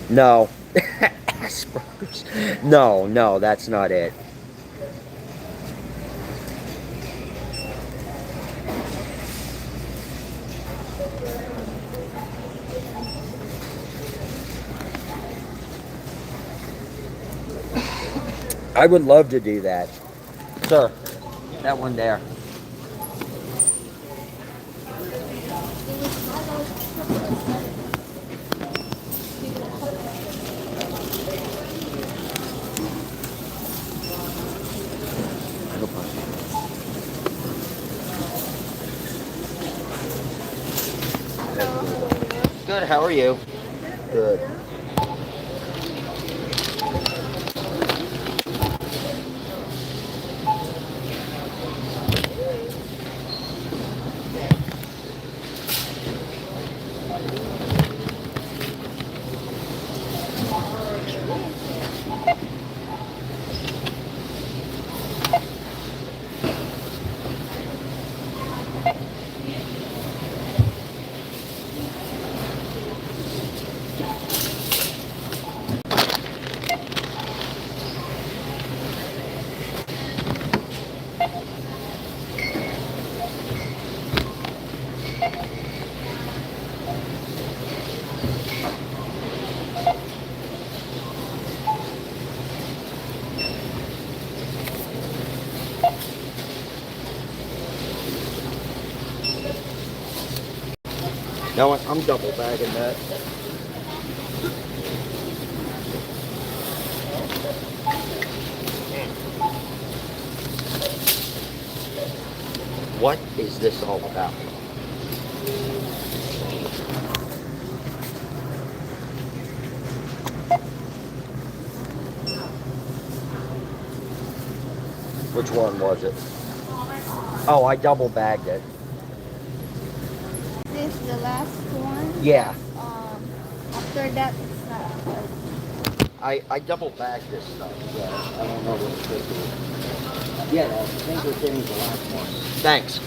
Speaker 1: no. Asperger's. No, that's not it. I would love to do that. Sir, that one there. Good, how are you? Good. No, I'm double bagging that. What is this all about? Which one was it? Oh, I double bagged it.
Speaker 2: This is the last one.
Speaker 1: Yeah.
Speaker 2: After that, it's not good.
Speaker 1: I double bagged this stuff. Yeah, I don't know what it's good to. Yeah, I think we're getting the last one. Thanks.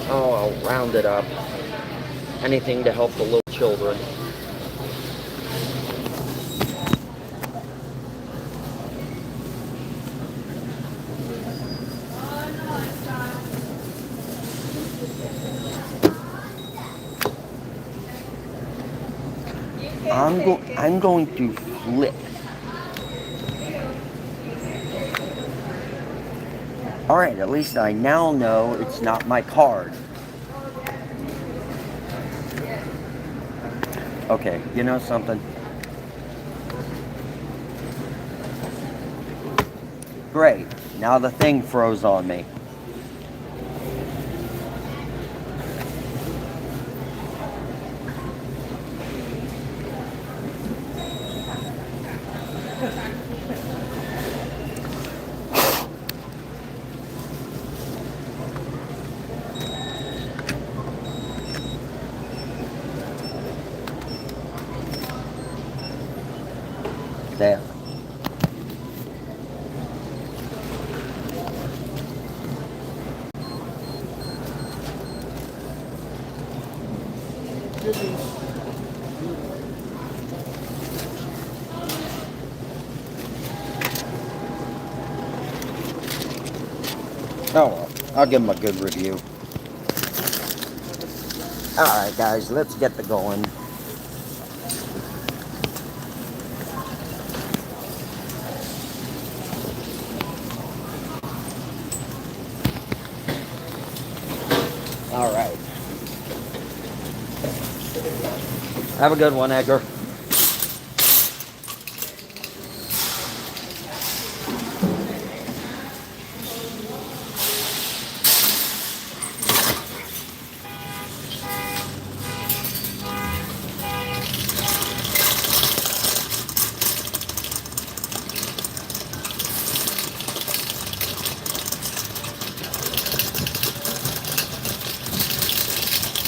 Speaker 1: Oh, I'll round it up. Anything to help the little children. I'm going to flip. All right, at least I now know it's not my card. Okay, you know something? Great. Now the thing froze on me. There. Oh well, I'll give them a good review. Alright guys, let's get the going. Alright. Have a good one, Edgar.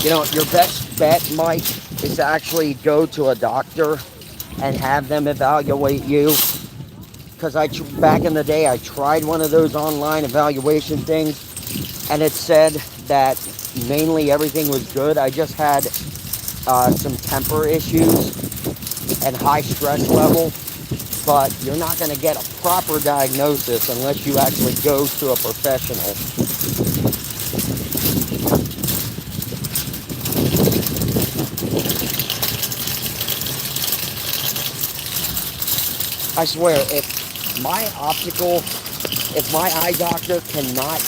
Speaker 1: You know, your best bet, Mike, is to actually go to a doctor and have them evaluate you. Because back in the day, I tried one of those online evaluation things, and it said that mainly everything was good. I just had some temper issues and high stress level, but you're not going to get a proper diagnosis unless you actually go to a professional. I swear, if my eye doctor cannot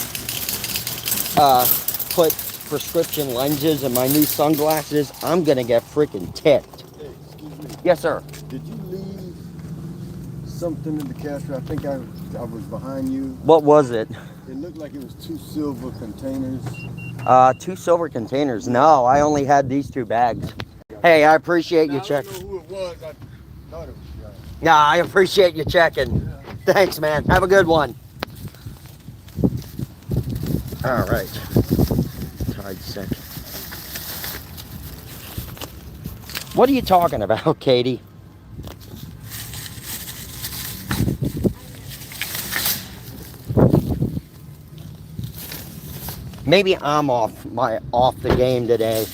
Speaker 1: put prescription lenses in my new sunglasses, I'm gonna get freaking ticked.
Speaker 3: Hey, excuse me.
Speaker 1: Yes, sir.
Speaker 3: Did you leave something in the cash? I think I was behind you.
Speaker 1: What was it?
Speaker 3: It looked like it was 2 silver containers.
Speaker 1: 2 silver containers. No, I only had these 2 bags. Hey, I appreciate you checking.
Speaker 3: I don't know who it was. I thought it was you.
Speaker 1: Yeah, I appreciate you checking. Thanks, man. Have a good one. All right. Tied sick. What are you talking about, Katie? Maybe I'm off the game today.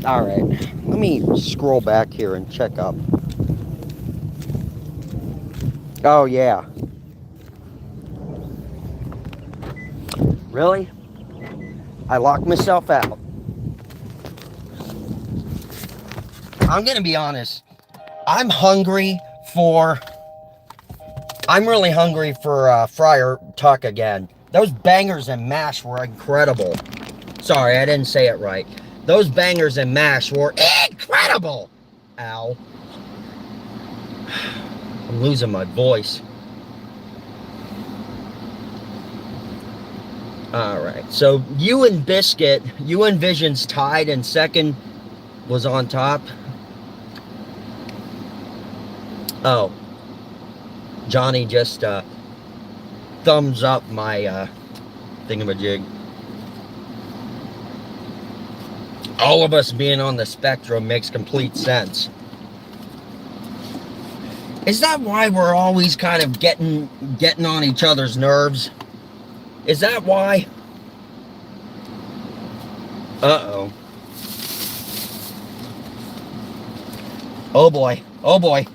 Speaker 1: All right, let me scroll back here and check up. Oh, yeah. Really? I locked myself out. I'm gonna be honest. I'm really hungry for Friar Tuck again. Those bangers and mash were incredible. Sorry, I didn't say it right. Those bangers and mash were incredible. Ow. I'm losing my voice. All right. So you and Vision's tied in second was on top. Oh, Johnny just thumbs up my thingamajig. All of us being on the spectrum makes complete sense. Is that why we're always kind of getting on each other's nerves? Is that why? Uh-oh. Oh boy. Oh boy.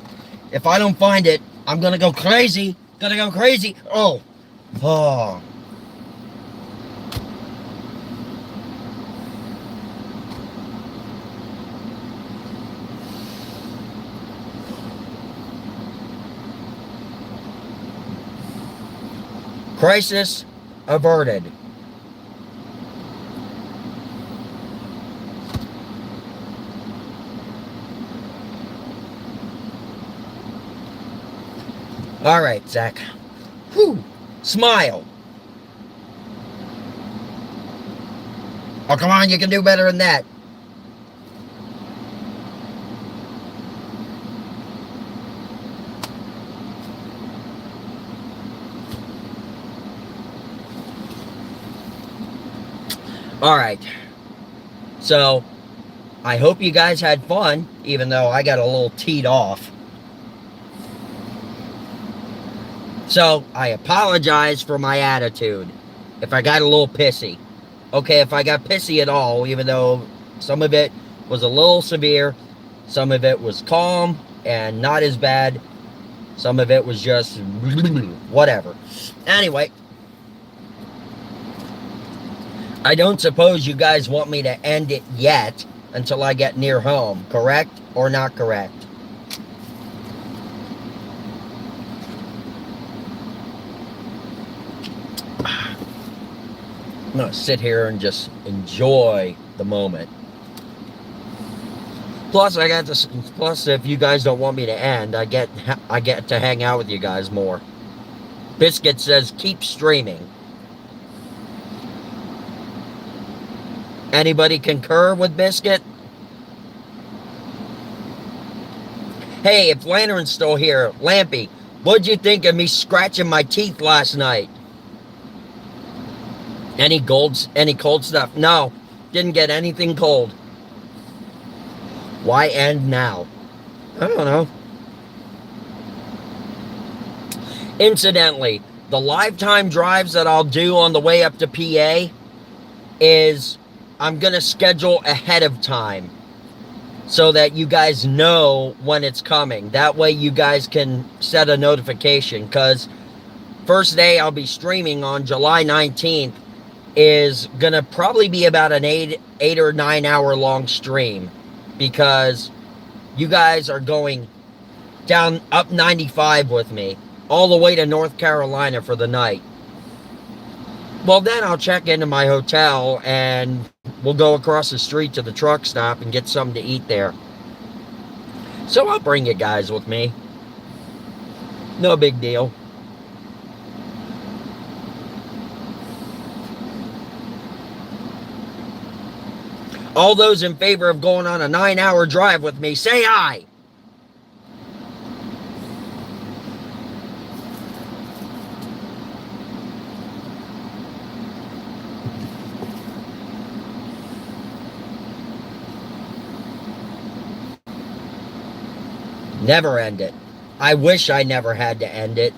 Speaker 1: If I don't find it, I'm gonna go crazy. Gonna go crazy. Oh. Oh. Crisis averted. All right, Zach. Whew. Smile. Oh, come on, you can do better than that. All right. So, I hope you guys had fun, even though I got a little teed off. So, I apologize for my attitude if I got a little pissy. Okay, if I got pissy at all, even though some of it was a little severe, some of it was calm and not as bad, some of it was just whatever. Anyway, I don't suppose you guys want me to end it yet until I get near home, correct or not correct? I'm gonna sit here and just enjoy the moment. Plus, I got this. Plus, if you guys don't want me to end, I get to hang out with you guys more. Biscuit says keep streaming. Anybody concur with Biscuit? Hey, if Lantern's still here, Lampy, what'd you think of me scratching my teeth last night? Any cold stuff? No, didn't get anything cold. Why end now? I don't know. Incidentally, the lifetime drives that I'll do on the way up to PA is I'm going to schedule ahead of time so that you guys know when it's coming. That way you guys can set a notification, because first day I'll be streaming on July 19th is going to probably be about an 8 or 9 hour long stream, because you guys are going down up 95 with me all the way to North Carolina for the night. Well, then I'll check into my hotel and we'll go across the street to the truck stop and get something to eat there. So I'll bring you guys with me. No big deal. All those in favor of going on a 9-hour drive with me, say aye. Never end it. I wish I never had to end it.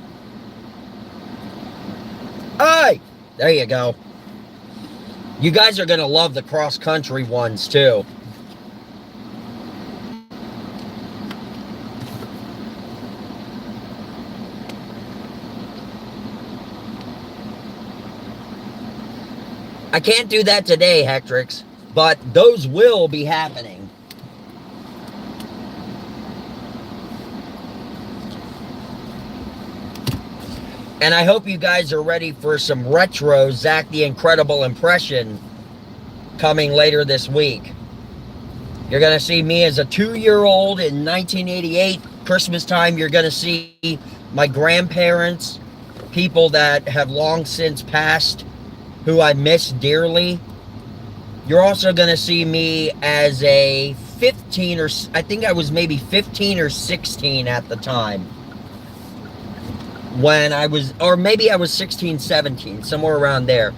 Speaker 1: Aye! There you go. You guys are going to love the cross-country ones, too. I can't do that today, Hectrix, but those will be happening. And I hope you guys are ready for some retro Zach the Incredible impression coming later this week. You're going to see me as a 2-year-old in 1988. Christmas time, you're going to see my grandparents, people that have long since passed, who I miss dearly. You're also going to see me as a 15 or I think I was maybe 15 or 16 at the time. When I was, or maybe I was 16, 17, somewhere around there.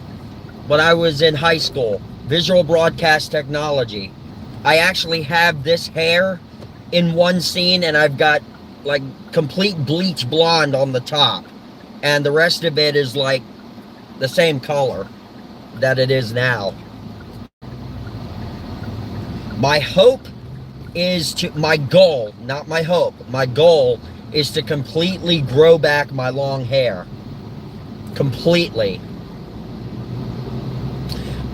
Speaker 1: When I was in high school, visual broadcast technology. I actually have this hair in one scene, and I've got like complete bleach blonde on the top. And the rest of it is like the same color that it is now. My hope is to, my goal, not my hope, my goal is to completely grow back my long hair. Completely.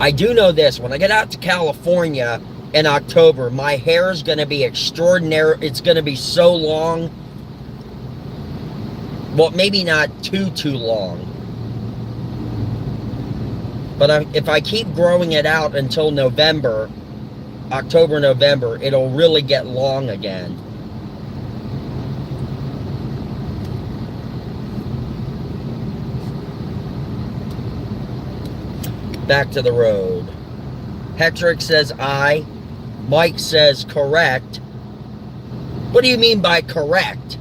Speaker 1: I do know this, when I get out to California in October, my hair is going to be extraordinary. It's going to be so long. Well, maybe not too long. But if I keep growing it out until November, October, November, it'll really get long again. Back to the road. Hetrick says I. Mike says correct. What do you mean by correct?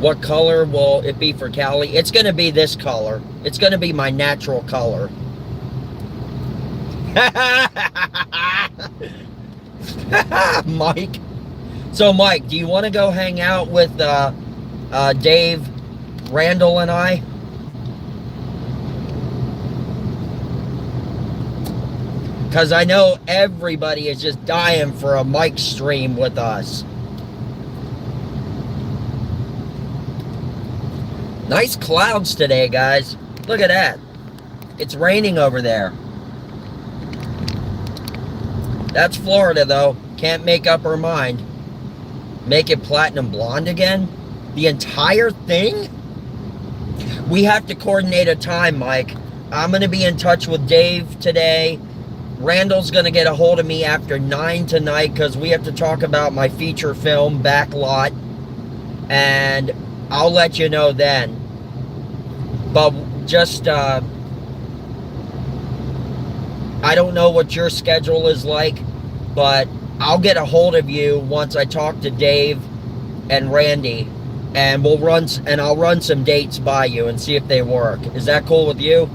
Speaker 1: What color will it be for Cali? It's going to be this color. It's going to be my natural color. Mike. So, Mike, do you want to go hang out with Dave, Randall, and I? Because I know everybody is just dying for a Mike stream with us. Nice clouds today, guys. Look at that. It's raining over there. That's Florida, though. Can't make up her mind. Make it platinum blonde again? The entire thing? We have to coordinate a time, Mike. I'm going to be in touch with Dave today. Randall's going to get a hold of me after 9 tonight because we have to talk about my feature film, Backlot. And I'll let you know then. But just, I don't know what your schedule is like, but I'll get a hold of you once I talk to Dave and Randy, and I'll run some dates by you and see if they work. Is that cool with you?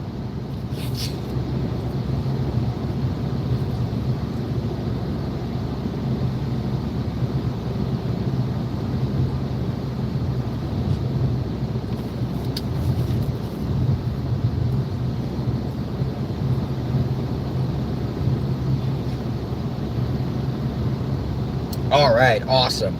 Speaker 1: All right, awesome.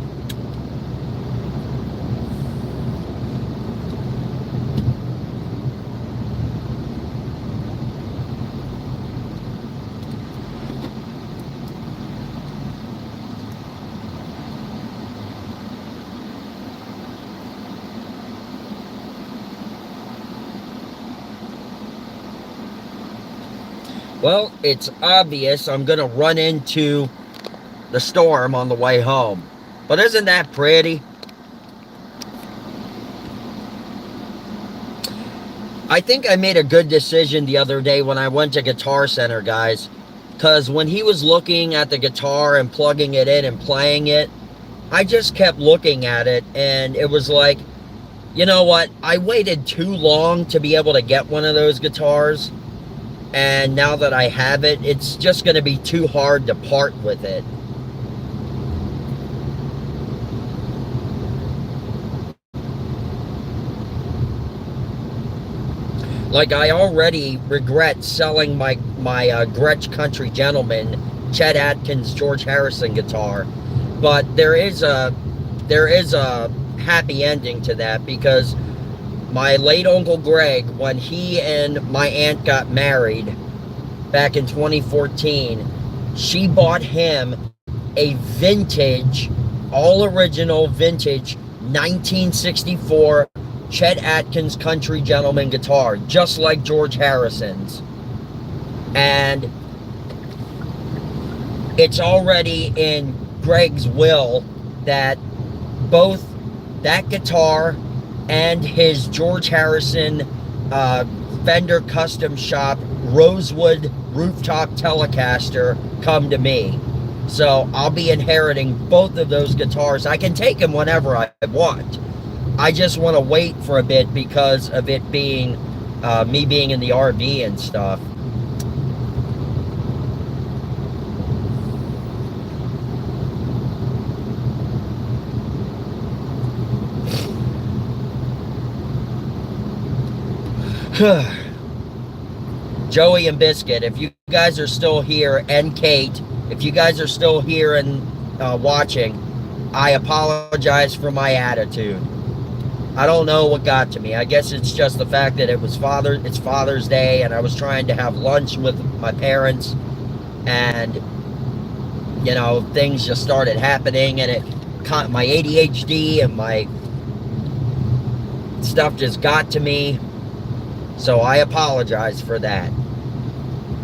Speaker 1: Well, it's obvious I'm going to run into the storm on the way home. But isn't that pretty? I think I made a good decision the other day when I went to Guitar Center, guys. Because when he was looking at the guitar and plugging it in and playing it, I just kept looking at it. And it was like, you know what? I waited too long to be able to get one of those guitars. And now that I have it, it's just going to be too hard to part with it. Like, I already regret selling my Gretsch Country Gentleman, Chet Atkins, George Harrison guitar. But there is a happy ending to that, because my late Uncle Greg, when he and my aunt got married back in 2014, she bought him a vintage, all original vintage 1964 Chet Atkins Country Gentleman guitar, just like George Harrison's. And it's already in Greg's will that both that guitar and his George Harrison Fender Custom Shop Rosewood rooftop Telecaster come to me. So I'll be inheriting both of those guitars. I can take them whenever I want. I just want to wait for a bit because of it being me being in the RV and stuff. Joey and Biscuit, if you guys are still here, and Kate, if you guys are still here and watching, I apologize for my attitude. I don't know what got to me. I guess it's just the fact that it's Father's Day, and I was trying to have lunch with my parents, and you know, things just started happening, and it caught my ADHD and my stuff just got to me. So I apologize for that.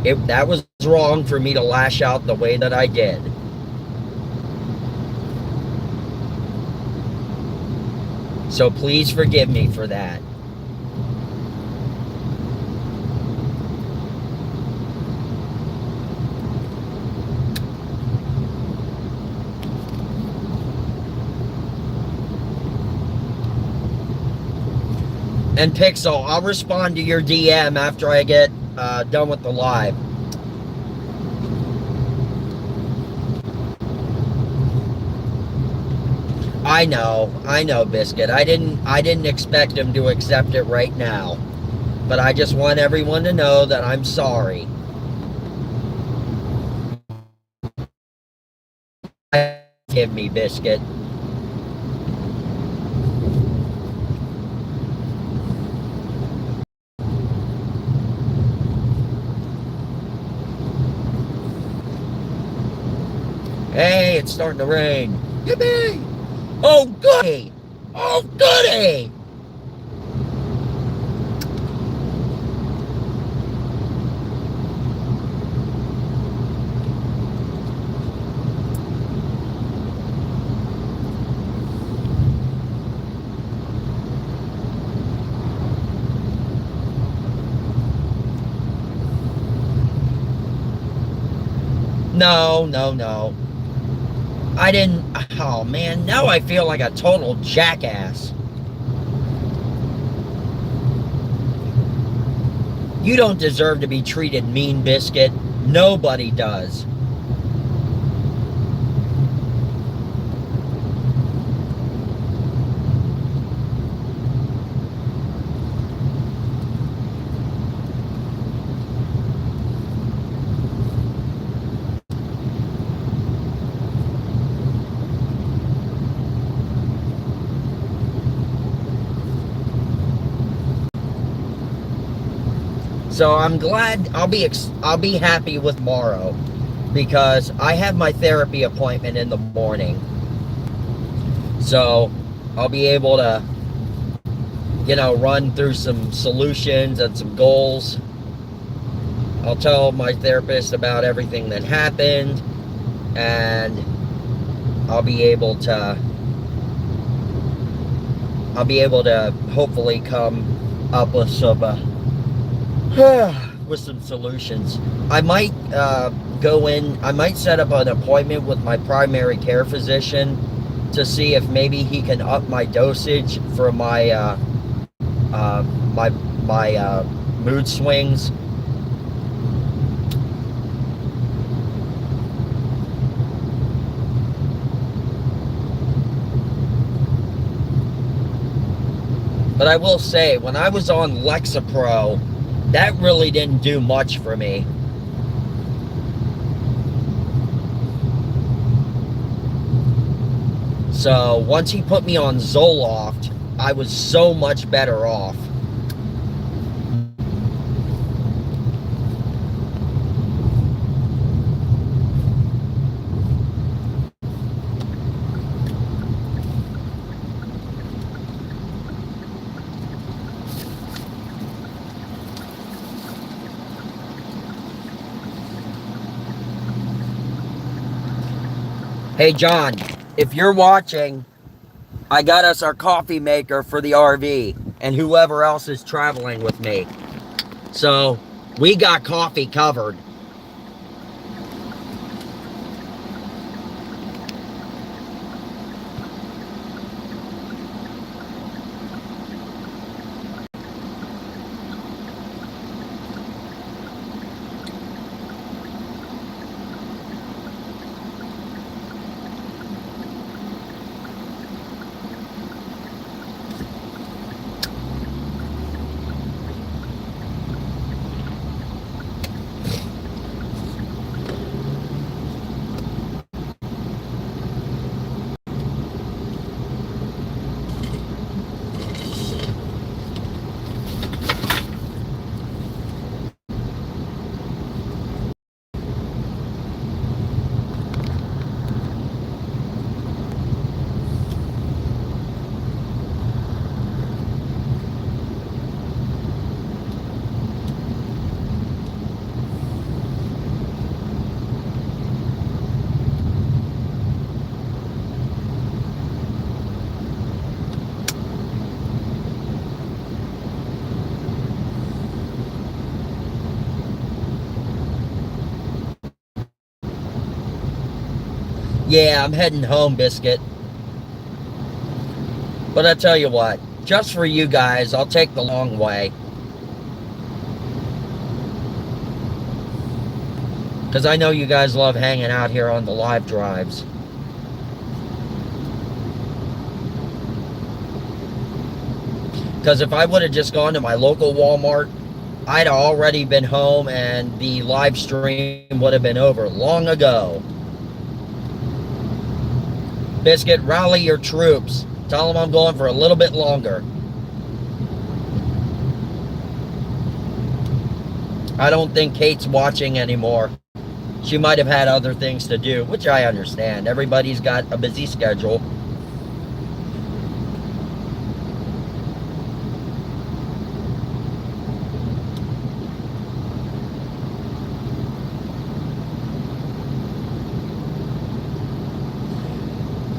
Speaker 1: That was wrong for me to lash out the way that I did. So please forgive me for that. And Pixel, I'll respond to your DM after I get done with the live. I know, Biscuit. I didn't expect him to accept it right now. But I just want everyone to know that I'm sorry. Give me, Biscuit. Hey, it's starting to rain. Yippee! Oh, goody! Oh, goody! No. I didn't. Oh man, now I feel like a total jackass. You don't deserve to be treated mean, Biscuit. Nobody does. So I'm glad, I'll be happy with tomorrow because I have my therapy appointment in the morning. So I'll be able to, you know, run through some solutions and some goals. I'll tell my therapist about everything that happened, and I'll be able to hopefully come up with some solutions. I might I might set up an appointment with my primary care physician to see if maybe he can up my dosage for my my mood swings. But I will say, when I was on Lexapro, that really didn't do much for me. So once he put me on Zoloft, I was so much better off. Hey John, if you're watching, I got us our coffee maker for the RV and whoever else is traveling with me. So we got coffee covered. Yeah, I'm heading home, Biscuit. But I tell you what, just for you guys, I'll take the long way. Because I know you guys love hanging out here on the live drives. Because if I would have just gone to my local Walmart, I'd already been home and the live stream would have been over long ago. Biscuit, rally your troops. Tell them I'm going for a little bit longer. I don't think Kate's watching anymore. She might have had other things to do, which I understand. Everybody's got a busy schedule.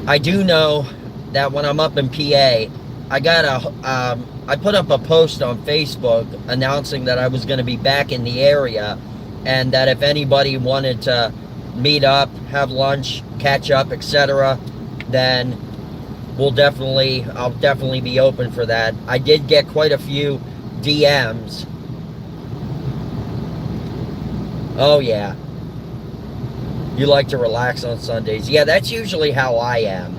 Speaker 1: I do know that when I'm up in PA, I put up a post on Facebook announcing that I was going to be back in the area, and that if anybody wanted to meet up, have lunch, catch up, etc., then I'll definitely be open for that. I did get quite a few DMs. Oh yeah. You like to relax on Sundays. Yeah, that's usually how I am.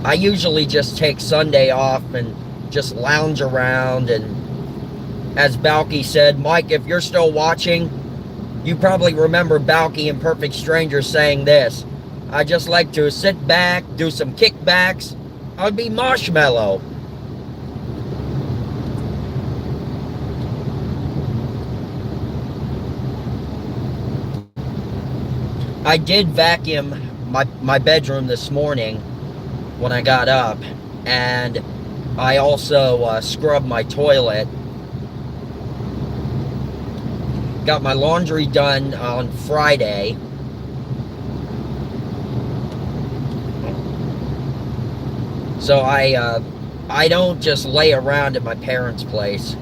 Speaker 1: I usually just take Sunday off and just lounge around, and as Balky said, Mike, if you're still watching, you probably remember Balky in Perfect Strangers saying this: I just like to sit back, do some kickbacks. I'd be marshmallow. I did vacuum my bedroom this morning when I got up, and I also scrubbed my toilet. Got my laundry done on Friday. So I don't just lay around at my parents' place.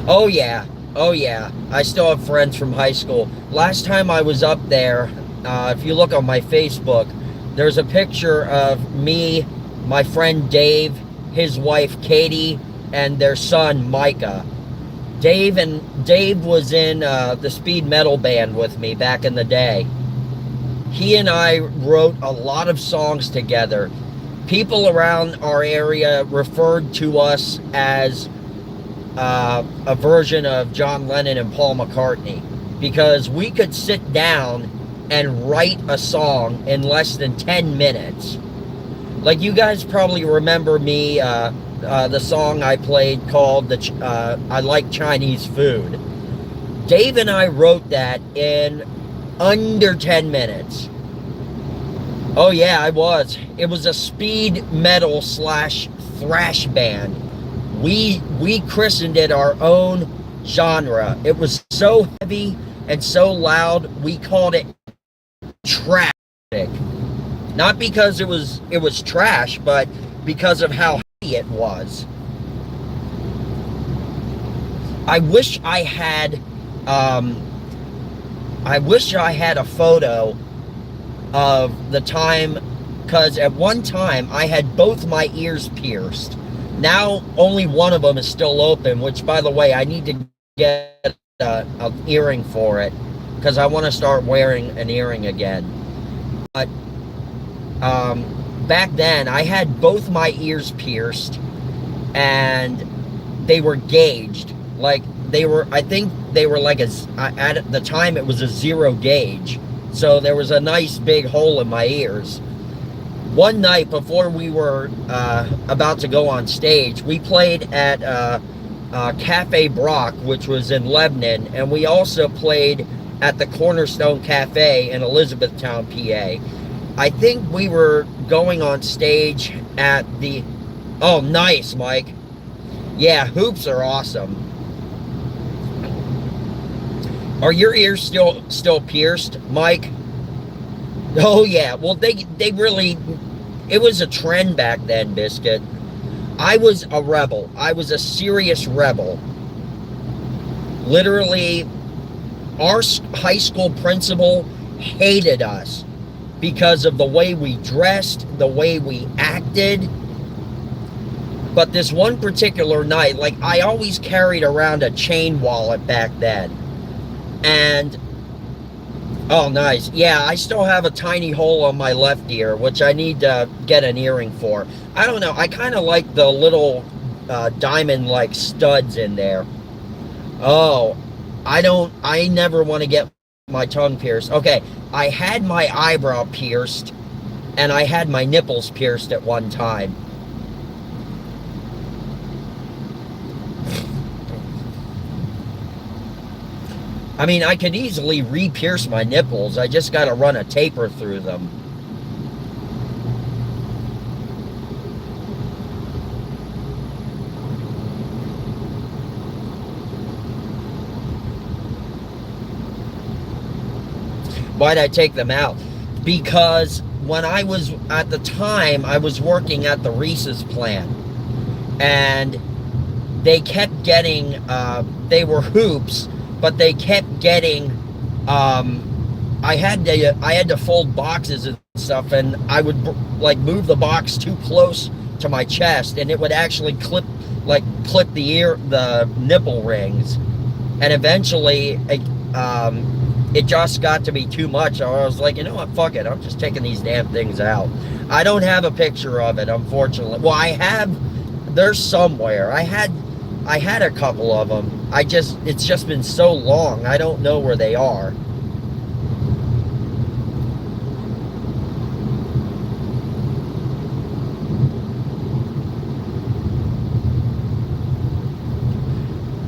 Speaker 1: Oh yeah. Oh yeah, I still have friends from high school. Last time I was up there, if you look on my Facebook, there's a picture of me, my friend Dave, his wife Katie, and their son Micah. Dave was in the speed metal band with me back in the day. He and I wrote a lot of songs together. People around our area referred to us as a version of John Lennon and Paul McCartney, because we could sit down and write a song in less than 10 minutes. Like, you guys probably remember me, the song I played called I Like Chinese Food. Dave and I wrote that in under 10 minutes. Oh yeah, I was. It was a speed metal / thrash band. We christened it our own genre. It was so heavy and so loud, we called it trash. Not because it was trash, but because of how heavy it was. I wish I had a photo of the time, because at one time I had both my ears pierced. Now only one of them is still open, which, by the way, I need to get an earring for it, because I want to start wearing an earring again. But back then I had both my ears pierced, and they were gauged. Like, I think they were like at the time it was a 0 gauge, so there was a nice big hole in my ears. One night before we were about to go on stage, we played at Cafe Brock, which was in Lebanon, and we also played at the Cornerstone Cafe in Elizabethtown, PA. I think we were going on stage at the... Oh, nice, Mike. Yeah, hoops are awesome. Are your ears still pierced, Mike? Oh yeah, well they really, it was a trend back then, Biscuit. I was a rebel. I was a serious rebel. Literally, our high school principal hated us. because of the way we dressed, the way we acted. But this one particular night, like, I always carried around a chain wallet back then. And, oh, nice. Yeah, I still have a tiny hole on my left ear, which I need to get an earring for. I don't know. I kind of like the little diamond-like studs in there. Oh, I never want to get my tongue pierced. Okay, I had my eyebrow pierced, and I had my nipples pierced at one time. I mean, I could easily re-pierce my nipples. I just got to run a taper through them. Why'd I take them out? Because when I was, at the time, I was working at the Reese's plant. And they kept getting, they were hoops, but they kept getting, I had to fold boxes and stuff, and I would like move the box too close to my chest, and it would actually clip the nipple rings, and eventually it just got to be too much. I was like, you know what, fuck it, I'm just taking these damn things out. I don't have a picture of it, unfortunately. Well, I have, there's somewhere. I had a couple of them. It's just been so long, I don't know where they are.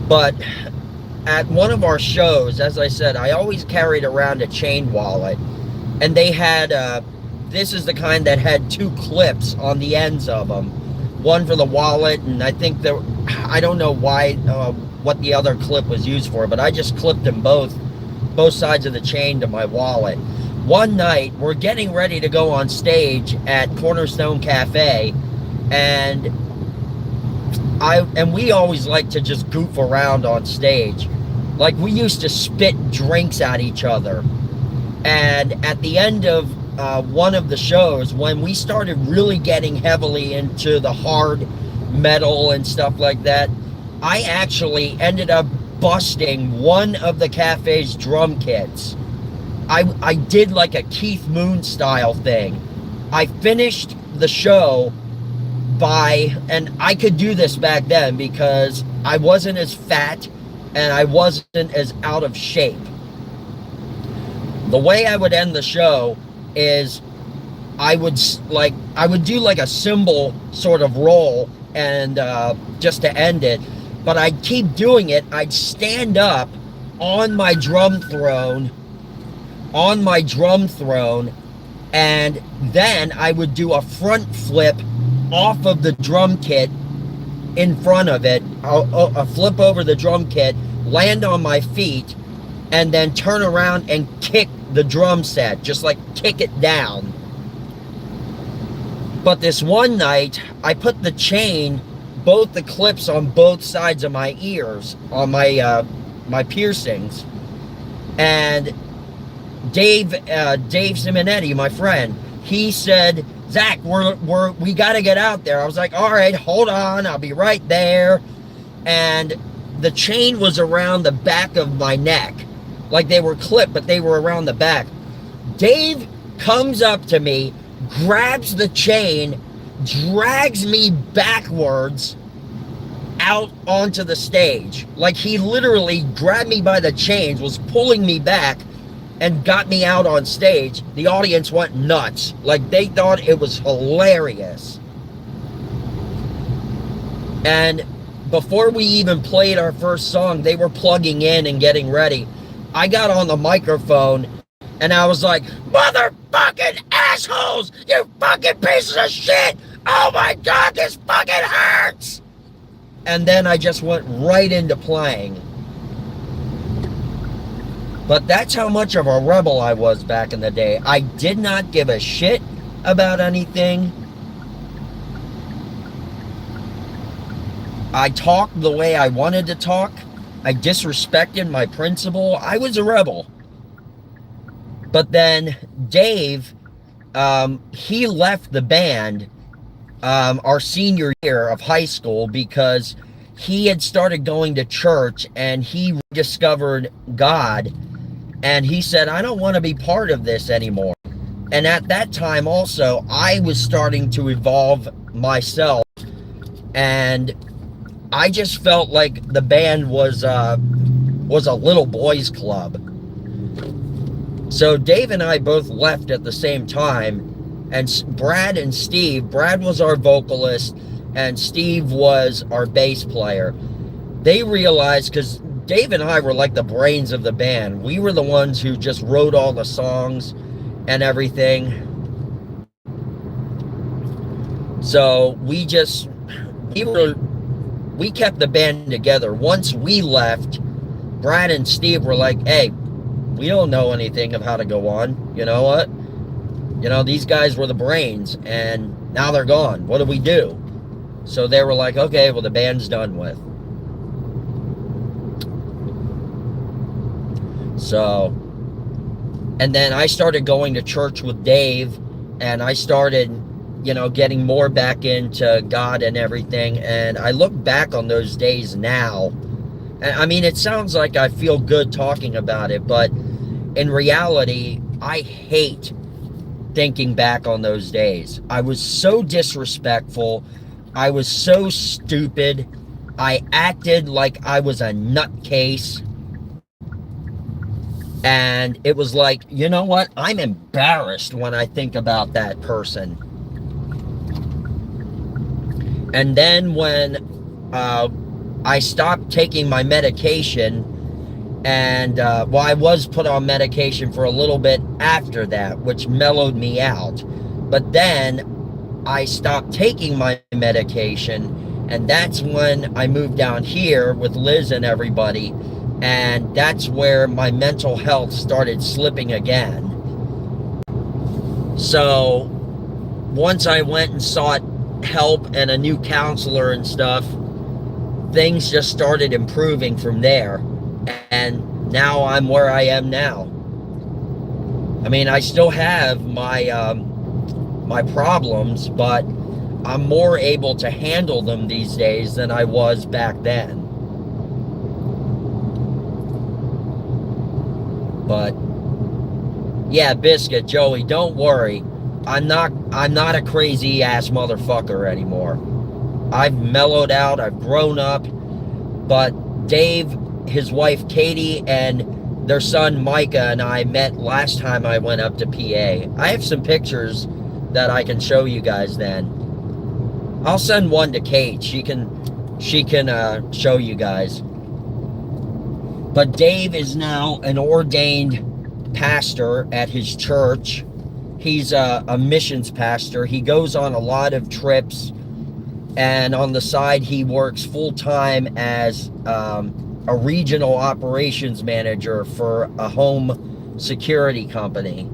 Speaker 1: But at one of our shows, as I said, I always carried around a chain wallet, and they had, this is the kind that had two clips on the ends of them. One for the wallet, and I think I don't know why, what the other clip was used for, but I just clipped them both sides of the chain to my wallet. One night, we're getting ready to go on stage at Cornerstone Cafe, and we always like to just goof around on stage. Like, we used to spit drinks at each other. And at the end of one of the shows, when we started really getting heavily into the hard metal and stuff like that, I actually ended up busting one of the cafe's drum kits. I did like a Keith Moon style thing. I finished the show and I could do this back then because I wasn't as fat and I wasn't as out of shape. The way I would end the show is I would do like a cymbal sort of roll, and just to end it, but I'd keep doing it. I'd stand up on my drum throne, and then I would do a front flip off of the drum kit in front of it. I'll flip over the drum kit, land on my feet, and then turn around and kick the drum set, just like kick it down. But this one night, I put the chain, both the clips on both sides of my ears, on my piercings, and Dave Simonetti, my friend, he said, Zach, we got to get out there. I was like, all right, hold on, I'll be right there. And the chain was around the back of my neck. Like, they were clipped, but they were around the back. Dave comes up to me, grabs the chain, drags me backwards out onto the stage. Like, he literally grabbed me by the chains, was pulling me back, and got me out on stage. The audience went nuts. Like, they thought it was hilarious. And before we even played our first song, they were plugging in and getting ready. I got on the microphone and I was like, motherfucking assholes, you fucking pieces of shit. Oh my God, this fucking hurts. And then I just went right into playing. But that's how much of a rebel I was back in the day. I did not give a shit about anything. I talked the way I wanted to talk. I disrespected my principal. I was a rebel. But then Dave he left the band our senior year of high school because he had started going to church and he discovered God, and he said, I don't want to be part of this anymore. And at that time also, I was starting to evolve myself, and I just felt like the band was a little boys club. So Dave and I both left at the same time, and Brad was our vocalist, and Steve was our bass player. They realized, because Dave and I were like the brains of the band. We were the ones who just wrote all the songs and everything. So we kept the band together. Once we left, Brad and Steve were like, hey, we don't know anything of how to go on. You know what? You know, these guys were the brains, and now they're gone. What do we do? So they were like, okay, well, the band's done with. So, and then I started going to church with Dave, and I started, you know, getting more back into God and everything. And I look back on those days now, and I mean, it sounds like I feel good talking about it, but in reality, I hate thinking back on those days. I was so disrespectful. I was so stupid. I acted like I was a nutcase. And it was like, you know what? I'm embarrassed when I think about that person. And then when I stopped taking my medication, and well, I was put on medication for a little bit after that, which mellowed me out. But then I stopped taking my medication, and that's when I moved down here with Liz and everybody, and that's where my mental health started slipping again. So once I went and sought help and a new counselor and stuff, things just started improving from there. And now I'm where I am now. I mean, I still have my my problems, but I'm more able to handle them these days than I was back then. But yeah, Biscuit, Joey, don't worry. I'm not a crazy ass motherfucker anymore. I've mellowed out, I've grown up, but Dave, his wife Katie, and their son Micah and I met last time I went up to PA. I have some pictures that I can show you guys then. I'll send one to Kate. She can show you guys. But Dave is now an ordained pastor at his church. He's a missions pastor. He goes on a lot of trips, and on the side he works full-time as a regional operations manager for a home security company.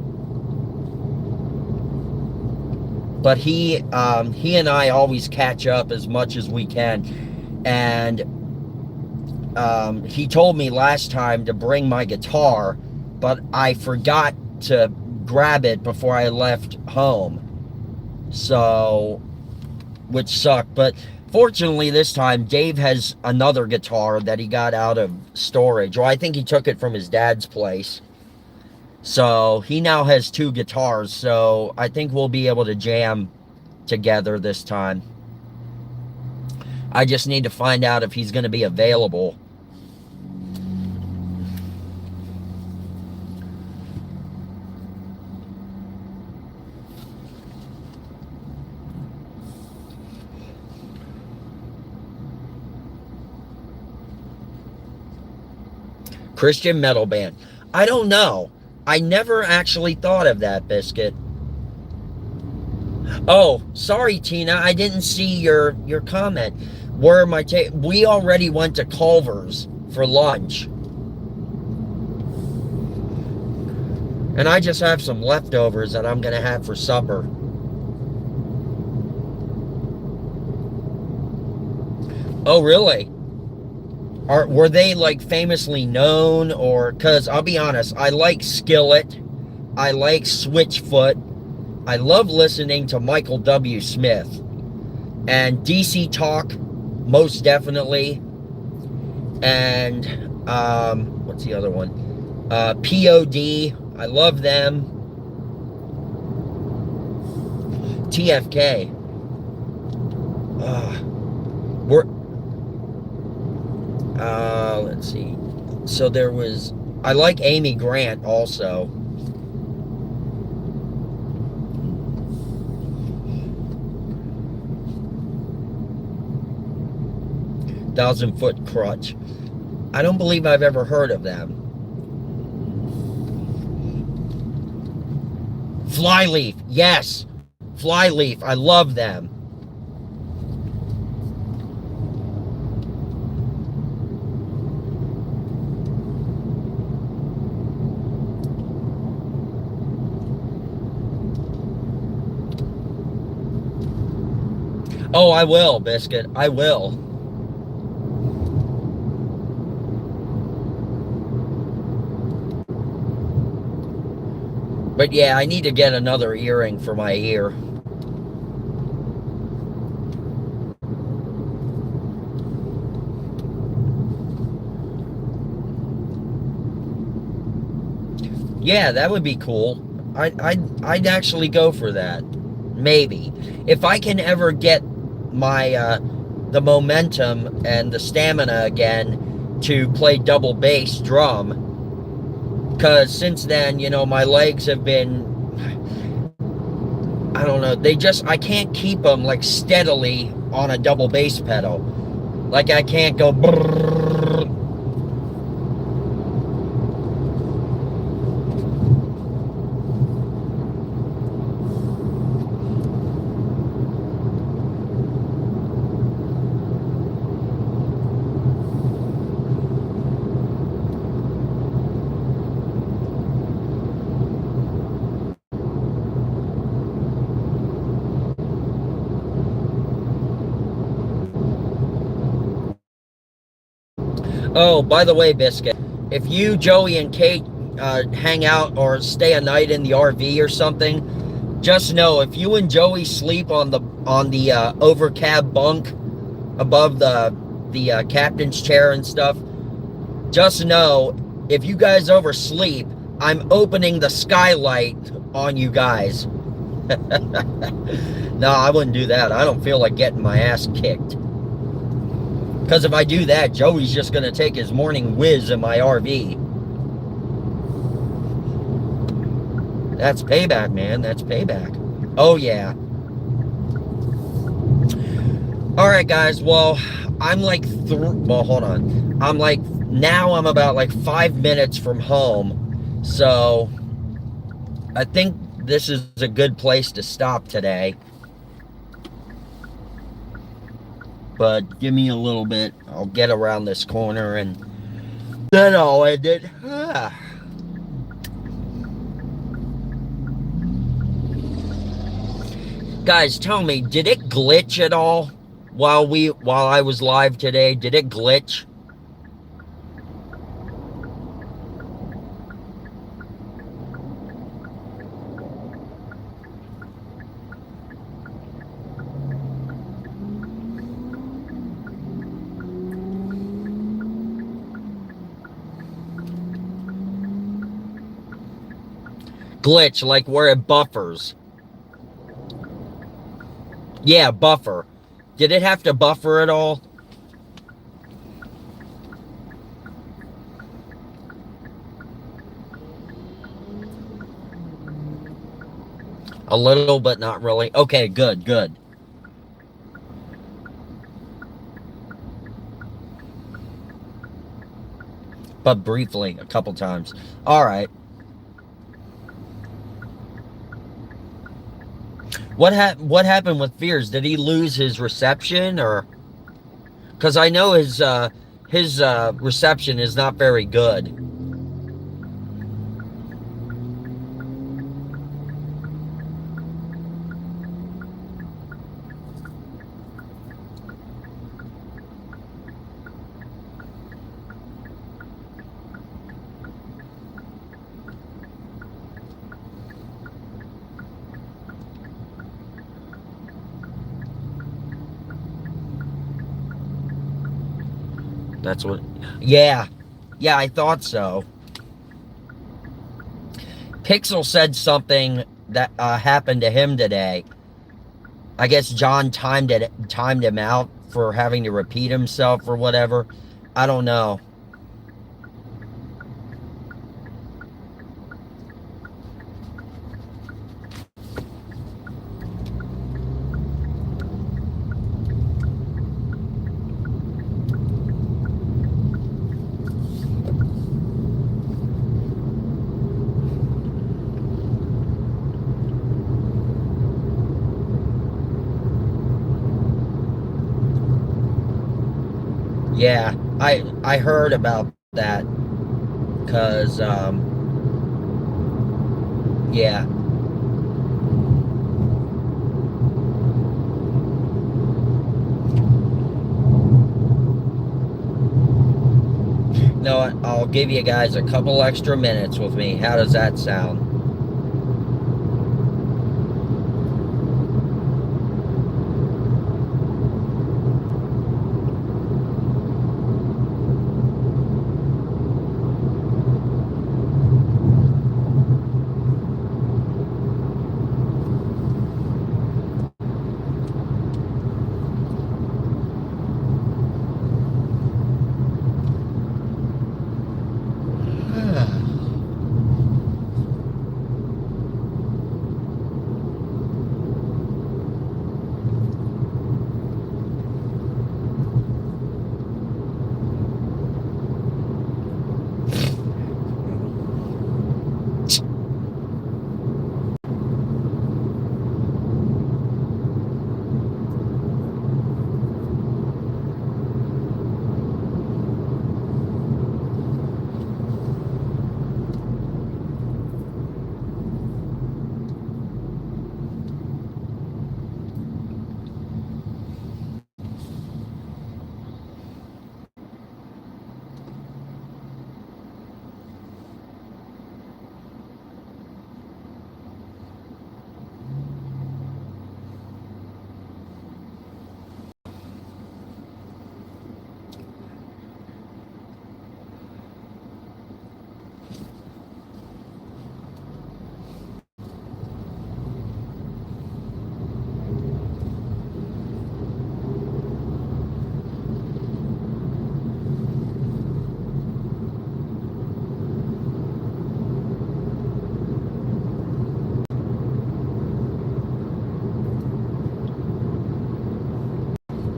Speaker 1: But he and I always catch up as much as we can, and he told me last time to bring my guitar, but I forgot to grab it before I left home, so, which sucked. But fortunately this time Dave has another guitar that he got out of storage, or I think he took it from his dad's place. So he now has two guitars, so I think we'll be able to jam together this time. I just need to find out if he's going to be available. Christian metal band. I don't know. I never actually thought of that, Biscuit. Oh, sorry, Tina. I didn't see your comment. Where my we already went to Culver's for lunch. And I just have some leftovers that I'm going to have for supper. Oh, really? Were they like famously known, or, because I'll be honest, I like Skillet, I like Switchfoot, I love listening to Michael W. Smith. And DC Talk, most definitely. And what's the other one? POD, I love them. TFK. Let's see. So there was, I like Amy Grant also. Thousand Foot Crutch. I don't believe I've ever heard of them. Flyleaf, yes. Flyleaf, I love them. Oh, I will, Biscuit. I will. But yeah, I need to get another earring for my ear. Yeah, that would be cool. I'd actually go for that. Maybe. If I can ever get my the momentum and the stamina again to play double bass drum. Because since then, you know, my legs have been, I don't know, I can't keep them like steadily on a double bass pedal. Like I can't go brrrr. Oh, by the way, Biscuit, if you, Joey, and Kate hang out or stay a night in the RV or something, just know if you and Joey sleep on the over cab bunk above the captain's chair and stuff, just know if you guys oversleep, I'm opening the skylight on you guys. No, I wouldn't do that. I don't feel like getting my ass kicked. Because if I do that, Joey's just going to take his morning whiz in my RV. That's payback, man. That's payback. Oh, yeah. Alright, guys. Well, I'm like... well, hold on. I'm like... now I'm about like 5 minutes from home. So, I think this is a good place to stop today. But give me a little bit. I'll get around this corner and then I'll end it. Guys, tell me, did it glitch at all while I was live today? Did it glitch? Glitch, like where it buffers. Yeah, buffer. Did it have to buffer at all? A little, but not really. Okay, good, good. But briefly, a couple times. All right. What happened with Fears? Did he lose his reception, or? Because I know his reception is not very good. That's what. Yeah. Yeah, I thought so. Pixel said something that happened to him today. I guess John timed him out for having to repeat himself or whatever. I don't know. Yeah, I heard about that because yeah. No, I'll give you guys a couple extra minutes with me. How does that sound?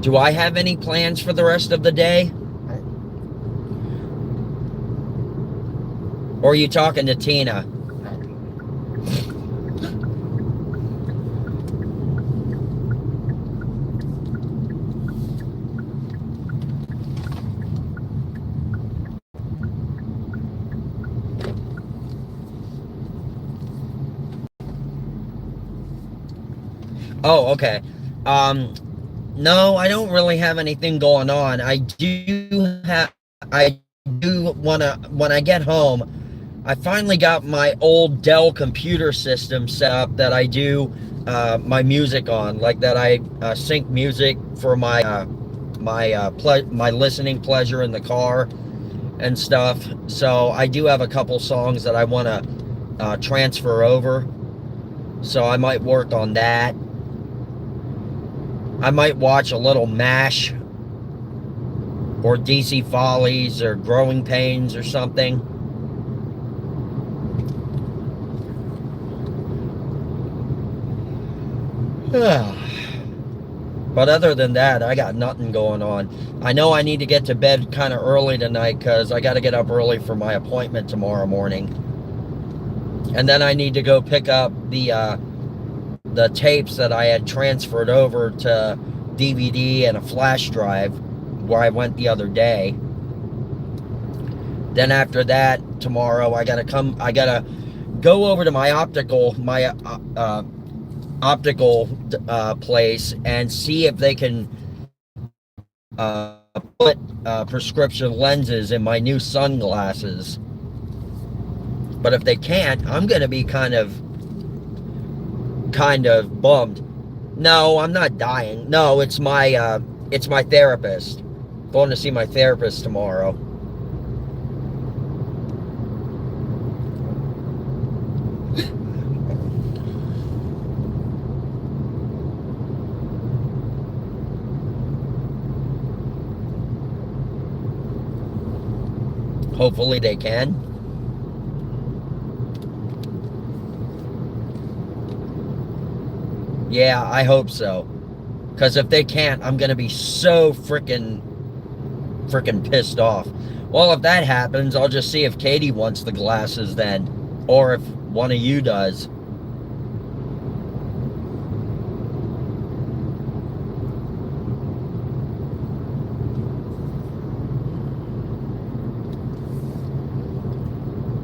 Speaker 1: Do I have any plans for the rest of the day? Or are you talking to Tina? Oh, okay. Um, no, I don't really have anything going on. I do wanna, when I get home, I finally got my old Dell computer system set up that I do my music on, like that I sync music for my listening pleasure in the car and stuff. So I do have a couple songs that I want to transfer over. So I might work on that. I might watch a little MASH or DC Follies or Growing Pains or something. But other than that, I got nothing going on. I know I need to get to bed kind of early tonight because I got to get up early for my appointment tomorrow morning. And then I need to go pick up the tapes that I had transferred over to DVD and a flash drive where I went the other day. Then after that, tomorrow I gotta go over to my optical place and see if they can put prescription lenses in my new sunglasses. But if they can't, I'm gonna be kind of bummed. No, I'm not dying. No, it's my therapist. Going to see my therapist tomorrow. Hopefully they can. Yeah, I hope so. Because if they can't, I'm going to be so freaking pissed off. Well, if that happens, I'll just see if Katie wants the glasses then. Or if one of you does.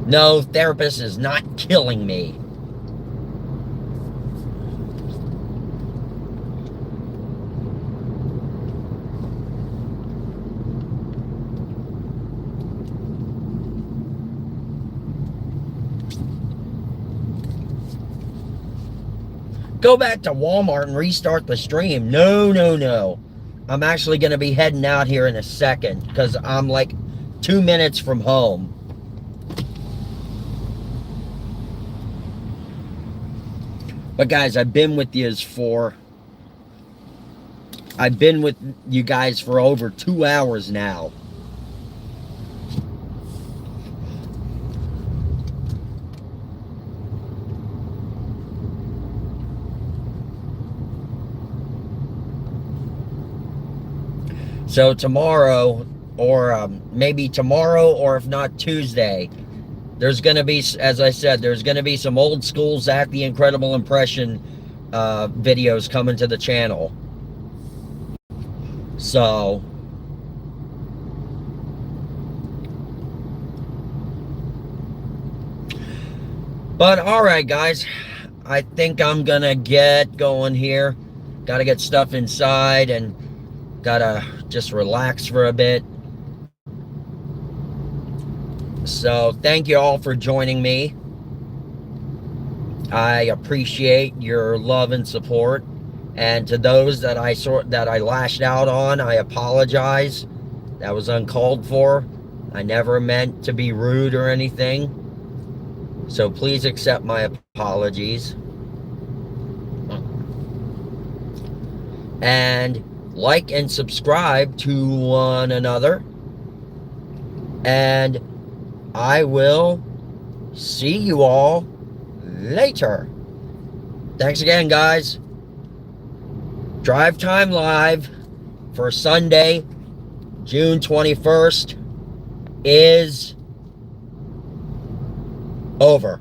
Speaker 1: No, therapist is not killing me. Go back to Walmart and restart the stream. No, no, no. I'm actually going to be heading out here in a second because I'm like 2 minutes from home. But guys, I've been with you guys for over 2 hours now. So tomorrow, or maybe tomorrow, or if not Tuesday, there's going to be, as I said, there's going to be some old school Zach the Incredible Impression videos coming to the channel. So, but alright guys, I think I'm going to get going here. Got to get stuff inside and gotta just relax for a bit. So thank you all for joining me. I appreciate your love and support. And to those that I lashed out on, I apologize. That was uncalled for. I never meant to be rude or anything. So please accept my apologies. And like and subscribe to one another. And I will see you all later. Thanks again, guys. Drive Time Live for Sunday, June 21st is over.